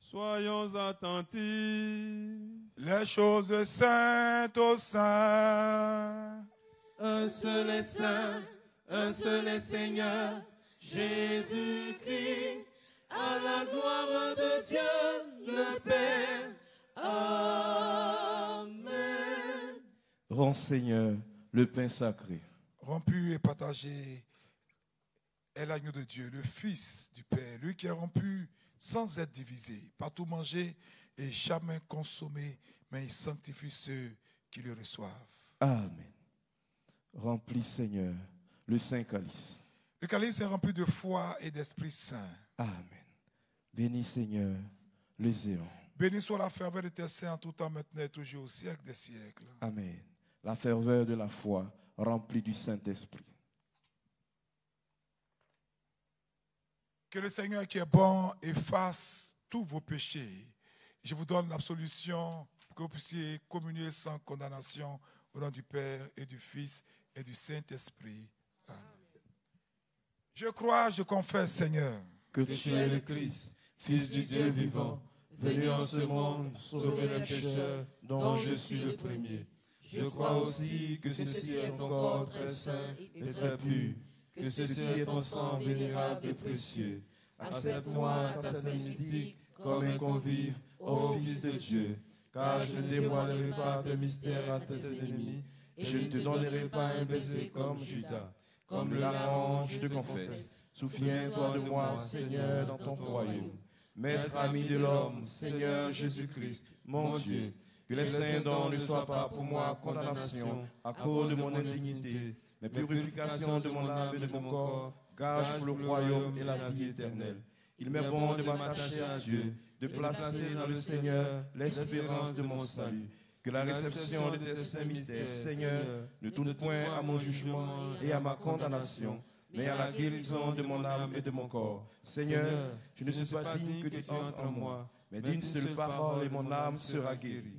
Speaker 7: Soyons attentifs.
Speaker 3: Les choses saintes au sein.
Speaker 5: Un seul est saint, un seul est Seigneur, Jésus-Christ, à la gloire de Dieu le Père. Amen.
Speaker 2: Rends, Seigneur, le pain sacré.
Speaker 3: Rompu et partagé est l'agneau de Dieu, le Fils du Père, lui qui est rompu sans être divisé, pas tout manger et jamais consommé, mais il sanctifie ceux qui le reçoivent.
Speaker 2: Amen. Remplis, Seigneur, le saint calice.
Speaker 3: Le calice est rempli de foi et d'Esprit Saint.
Speaker 2: Amen. Bénis, Seigneur, les éons.
Speaker 3: Béni soit la ferveur de tes saints en tout temps, maintenant et toujours, au siècle des siècles.
Speaker 2: Amen. La ferveur de la foi remplie du Saint-Esprit.
Speaker 3: Que le Seigneur qui est bon efface tous vos péchés. Je vous donne l'absolution pour que vous puissiez communier sans condamnation au nom du Père et du Fils et du Saint-Esprit. Amen. Je crois, je confesse, Seigneur,
Speaker 2: que tu es le Christ, Fils du Dieu vivant, venu en ce monde sauver les pécheurs, dont je suis le premier. Je crois aussi que ceci est ton corps très saint et très pur, que ceci est ton sang vénérable et précieux. Accepte-moi ta sainte mystique comme un convive au Fils de Dieu, car je ne dévoilerai pas tes mystères à tes ennemis, et je ne te donnerai pas un baiser comme Judas. Comme l'amant, je te confesse. Souviens-toi de moi, Seigneur, dans ton royaume. Maître ami de l'homme, Seigneur Jésus-Christ, mon Dieu, que les saints dons ne soient pas pour moi condamnation à cause de mon indignité, mais purification de mon âme et de mon corps, gage pour le royaume et la vie éternelle. Il m'est bon de m'attacher à Dieu, de placer dans le Seigneur l'espérance de mon salut. Que la réception de tes saints mystères, Seigneur, ne tourne point à mon jugement et à ma condamnation, mais à la guérison de mon âme et de mon corps. Seigneur, je ne suis pas digne que tu entres en moi, mais d'une seule parole et mon âme sera guérie.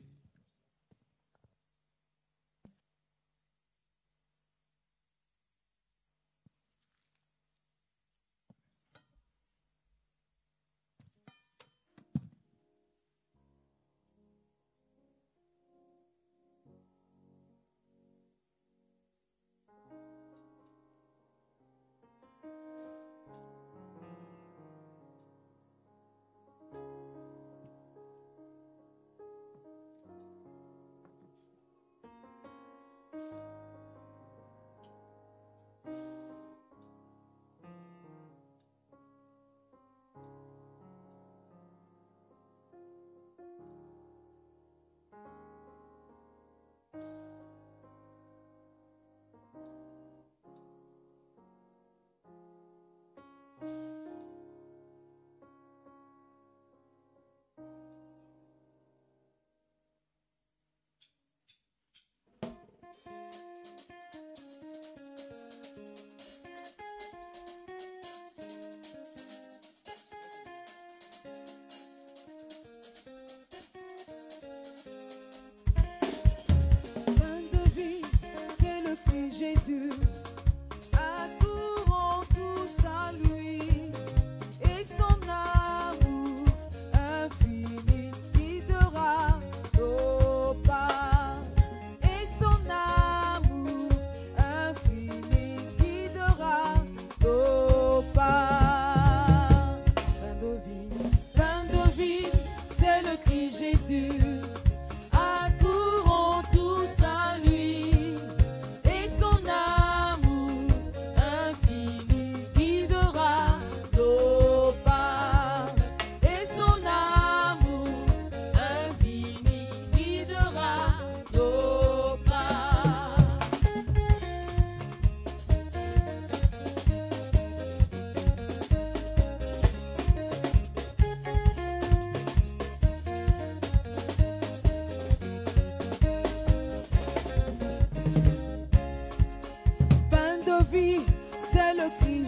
Speaker 8: Jésus, accourons tous à lui, et son amour infini guidera nos pas, et son amour infini guidera nos pas. Fin de vie, c'est le Christ Jésus. Accourons tous à lui.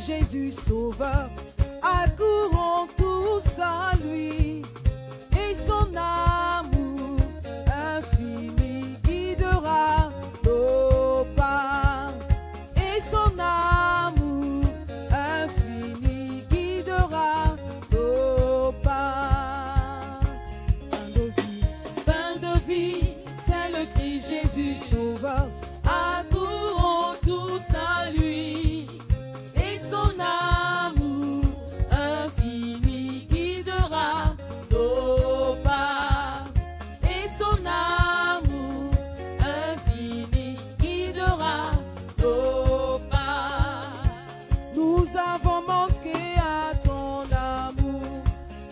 Speaker 8: Jésus Sauveur, accourons tous à lui, et son amour infini guidera nos pas, et son amour infini guidera nos pas. Fin de vie, c'est le Christ Jésus Sauveur, accourons tous à lui. Son amour infini guidera nos pas, et son amour infini guidera nos pas. Nous avons manqué à ton amour,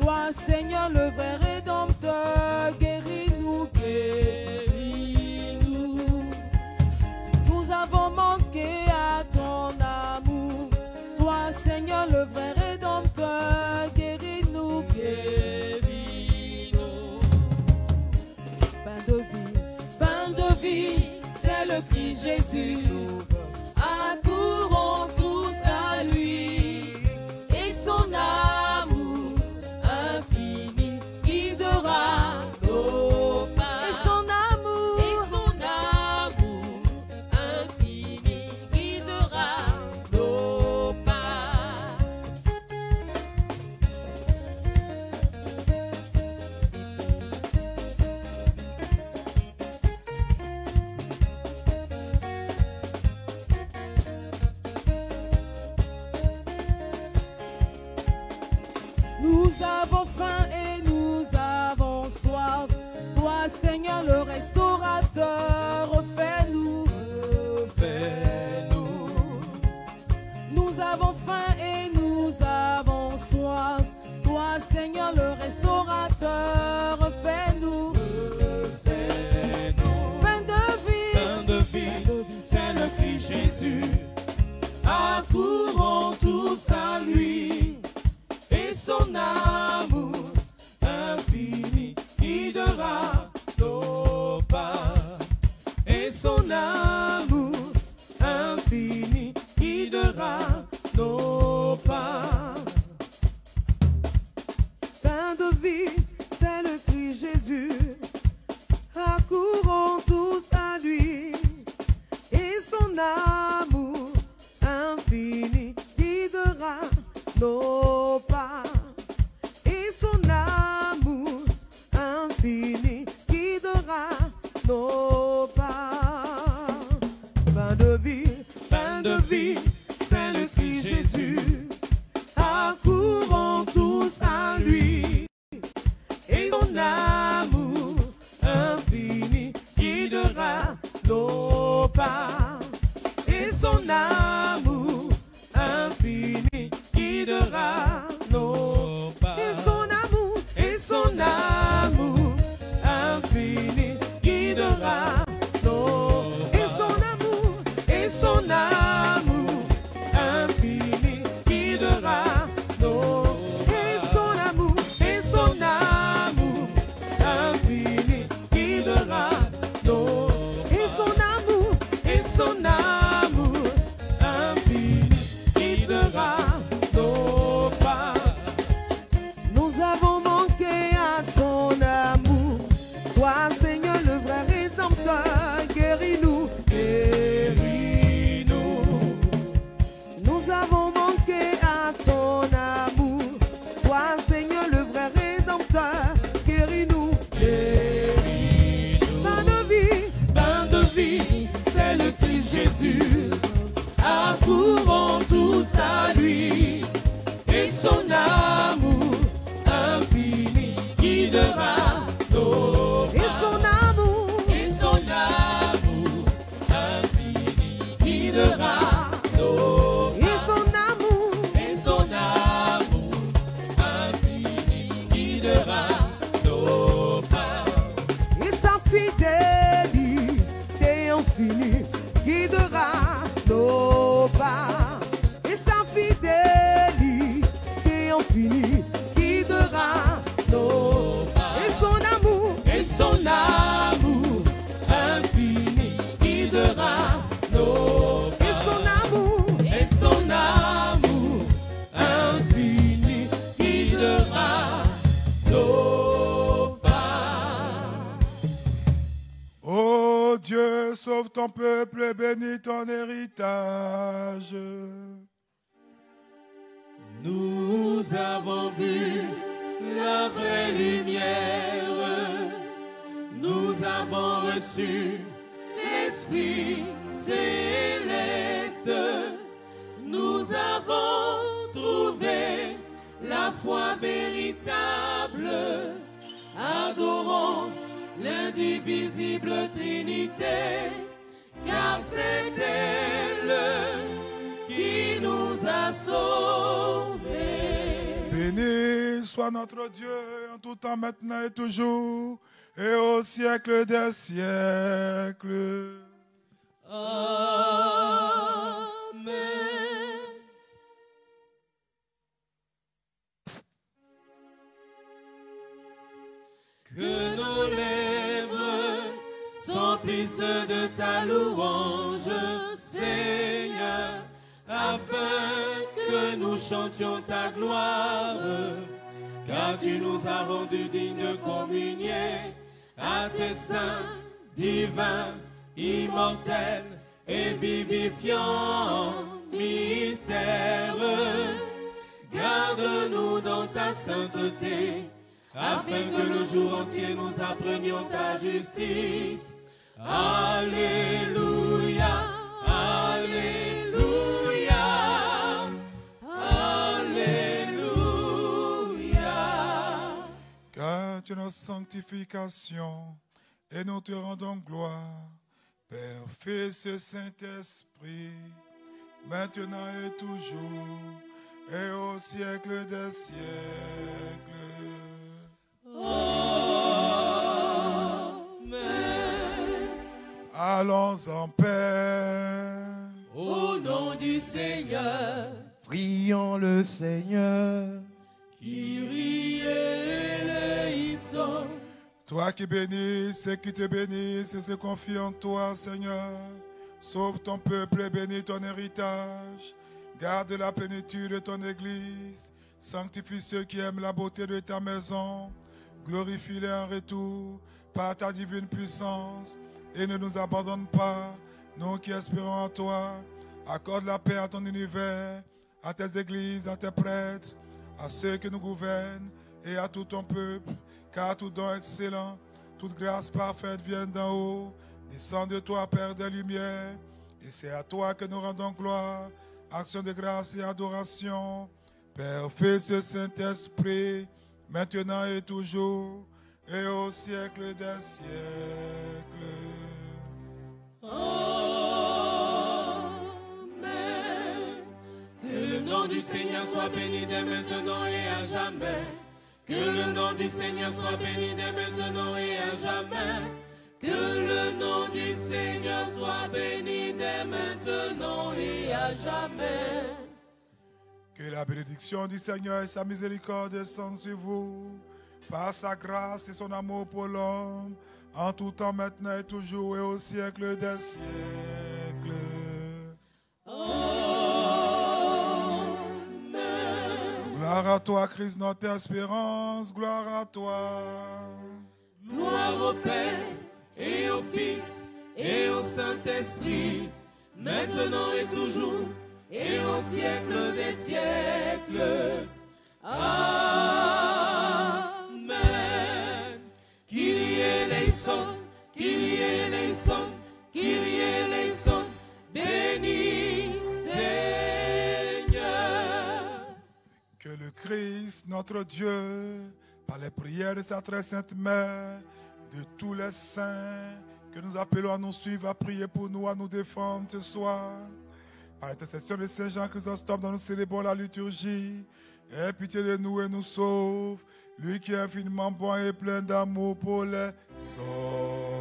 Speaker 8: toi Seigneur le vrai Rédempteur, guéris-nous, guéris-nous. Nous avons manqué à ton amour, toi Seigneur le vrai Rédempteur, guéris-nous, guéris-nous. Fin de vie, c'est le Christ Jésus. Accourons tous à lui, et son amour infini guidera nos pas. Et son amour infini guidera nos pas. Nous avons faim et nous avons soif, toi Seigneur le restaurateur, refais-nous, refais-nous. Nous avons faim et nous avons soif, toi Seigneur le restaurateur, refais-nous, refais-nous. Fin de vie, c'est le Christ Jésus. Accourons tous à lui, et son amour infini guidera nos pas. pain de vie, c'est le Christ Jésus. Accourons tous à lui, et son amour infini guidera nos pas. Et son amour infini guidera nos pas. Et son amour infini guidera nos pas. Et son amour infini guidera nos pas. Et son amour infini guidera nos pas. Et son amour infini guidera nos pas. Nous avons manqué à ton amour. Toi, Seigneur, le vrai rédempteur, guéris-nous, guéris-nous. Nous avons manqué à ton amour. Toi, Seigneur, le vrai rédempteur, guéris-nous, guéris-nous. Pain de vie, c'est le Christ Jésus. Accourons tous à lui, et son amour infini guidera nos pas. Et son amour infini guidera nos pas. Et son amour infini guidera nos pas. Et sa fidélité infinie guidera nos pas. Et sa fidélité infinie guidera nos pas. Et son amour infini guidera nos pas. Et son amour infini guidera nos pas.
Speaker 3: Oh Dieu, sauve ton peuple et bénis ton héritage.
Speaker 8: Nous avons vu la vraie lumière, nous avons reçu l'Esprit céleste, nous avons trouvé la foi véritable, adorons l'indivisible Trinité, car c'est elle qui nous a sauvés.
Speaker 3: Béni soit notre Dieu en tout temps, maintenant et toujours, et au siècle des siècles.
Speaker 8: Amen. Que nos lèvres s'emplissent de ta louange, Seigneur, afin que nous chantions ta gloire, car tu nous as rendus dignes de communier à tes saints, divins, immortels et vivifiants mystères. Garde-nous dans ta sainteté, afin que le jour entier nous apprenions ta justice. Alléluia, Alléluia, Alléluia.
Speaker 3: Car tu es notre sanctification et nous te rendons gloire, Père, Fils et Saint-Esprit, maintenant et toujours, et au siècle des siècles.
Speaker 8: Amen.
Speaker 3: Allons en paix.
Speaker 8: Au nom du Seigneur,
Speaker 2: Prions le Seigneur.
Speaker 8: Kyrie eleison.
Speaker 3: Toi qui bénisses et qui te bénissent et se confie en toi, Seigneur, sauve ton peuple et bénis ton héritage. Garde la plénitude de ton Église. Sanctifie ceux qui aiment la beauté de ta maison. Glorifie-les en retour par ta divine puissance. Et ne nous abandonne pas, nous qui espérons en toi. Accorde la paix à ton univers, à tes églises, à tes prêtres, à ceux qui nous gouvernent et à tout ton peuple. Car tout don excellent, toute grâce parfaite vient d'en haut. Descends de toi, Père des Lumières, Et c'est à toi que nous rendons gloire, action de grâce et adoration. Père, Fils et Saint-Esprit, maintenant et toujours, et au siècle des siècles.
Speaker 4: Amen. Que le nom du Seigneur soit béni dès maintenant et à jamais. Que le nom du Seigneur soit béni dès maintenant et à jamais. Que le nom du Seigneur soit béni dès maintenant et à jamais.
Speaker 3: Que la bénédiction du Seigneur et sa miséricorde descendent sur vous, par sa grâce et son amour pour l'homme, en tout temps, maintenant et toujours, et au siècle des siècles.
Speaker 4: Amen.
Speaker 3: Gloire à toi, Christ, notre espérance, gloire à toi.
Speaker 4: Gloire au Père et au Fils et au Saint-Esprit, maintenant et toujours, et au siècle des siècles. Amen. Kyrie eleison, Kyrie eleison, Kyrie eleison, béni Seigneur.
Speaker 3: Que le Christ, notre Dieu, par les prières de sa très sainte mère, de tous les saints que nous appelons à nous suivre, à prier pour nous, à nous défendre ce soir, par l'intercession de Saint Jean Chrysostome dont nous célébrons la liturgie, aie pitié de nous et nous sauve, lui qui est infiniment bon et plein d'amour pour les hommes.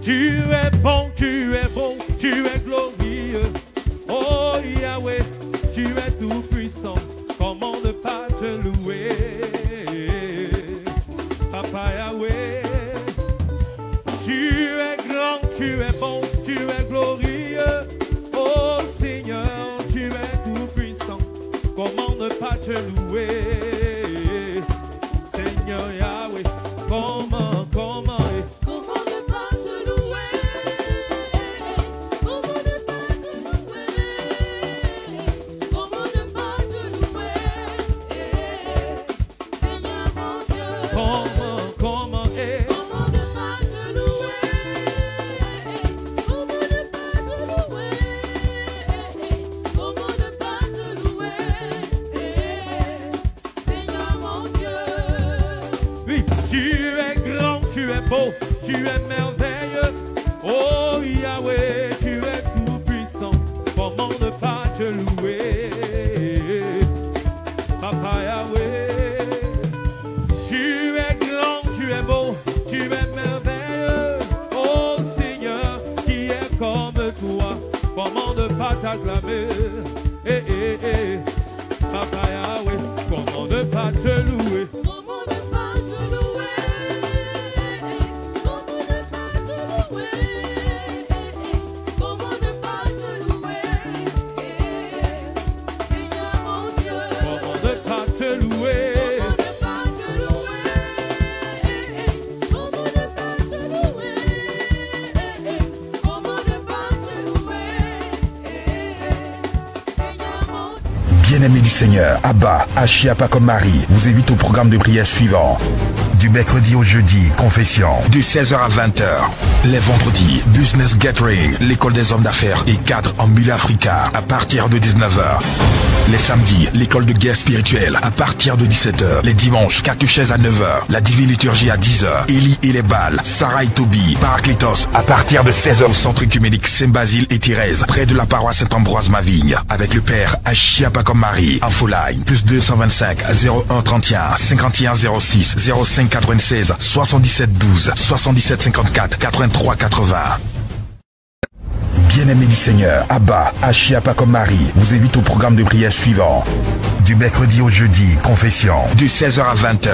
Speaker 5: Tu es bon, tu es beau, tu es glorieux. Oh Yahweh, tu es tout puissant. Comment ne pas te louer? Papa Yahweh, tu es grand, tu es bon, tu es glorieux. Oh Seigneur, tu es tout puissant. Comment ne pas te louer? Seigneur Yahweh, comment tu es merveilleux, oh Yahweh, tu es tout puissant, comment ne pas te louer? Papa Yahweh, tu es grand, tu es beau, tu es merveilleux, oh Seigneur, qui est comme toi, comment ne pas t'acclamer? Papa Yahweh, comment ne pas te louer?
Speaker 1: Bien-aimés du Seigneur, Abba, Achiapa comme Marie, vous invite au programme de prière suivant. Du mercredi au jeudi, confession, de 16h à 20h. Les vendredis, Business Gathering, l'école des hommes d'affaires et cadres en milieu africain, à partir de 19h. Les samedis, l'école de guerre spirituelle, à partir de 17h. Les dimanches, catéchèse à 9h. La divine liturgie à 10h. Élie et les balles, Sarah et Toby, Paraclétos, à partir de 16h au centre œcuménique Saint-Basile et Thérèse, près de la paroisse Saint-Ambroise-Mavigne, avec le père Achiapa comme Marie, Infoline, plus 225 01 31 51 06 05 96 77 12 77 54 83 80. Bien-aimés du Seigneur, Abba, Achiapa comme Marie, vous invite au programme de prière suivant. Du mercredi au jeudi, confession, de 16h à 20h.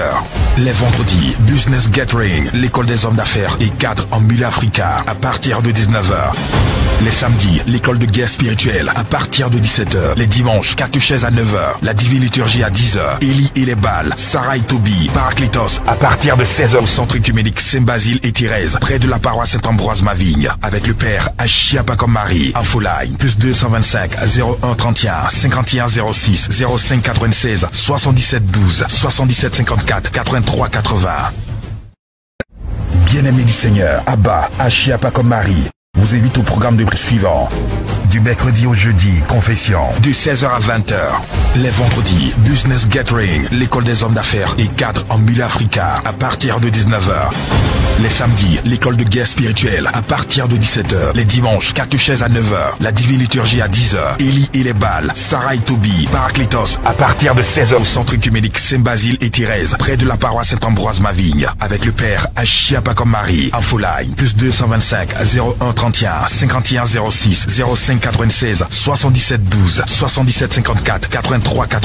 Speaker 1: Les vendredis, Business Gathering, l'école des hommes d'affaires et cadres en milieu africain, à partir de 19h. Les samedis, l'école de guerre spirituelle, à partir de 17h. Les dimanches, catéchèse à 9h. La divine liturgie à 10h. Élie et les Bals, Sarah et Toby, Paraclétos, à partir de 16h au centre œcuménique Saint-Basile et Thérèse, près de la paroisse Saint-Ambroise-Mavigne, avec le père Achiapa comme Marie. Infoline, plus 225 01 31 51 06 05 96 77 12 77 54 83 80. Bien-aimés du Seigneur, Abba, Achiapa comme Marie, vous invite au programme de prière suivant. Du mercredi au jeudi, confession, de 16h à 20h. Les vendredis, Business Gathering, l'école des hommes d'affaires et cadres en milieu africain, à partir de 19h. Les samedis, l'école de guerre spirituelle, à partir de 17h. Les dimanches, catéchèse à 9h. La divine liturgie à 10h. Élie et les Bals, Sarah et Toby, Paraclétos, à partir de 16h au centre œcuménique Saint-Basile et Thérèse, près de la paroisse Saint-Ambroise-Mavigne, avec le père Achiapa comme Marie. Infoline, plus 225 01 31 51 06 05 96 77 12 77 54 83 80.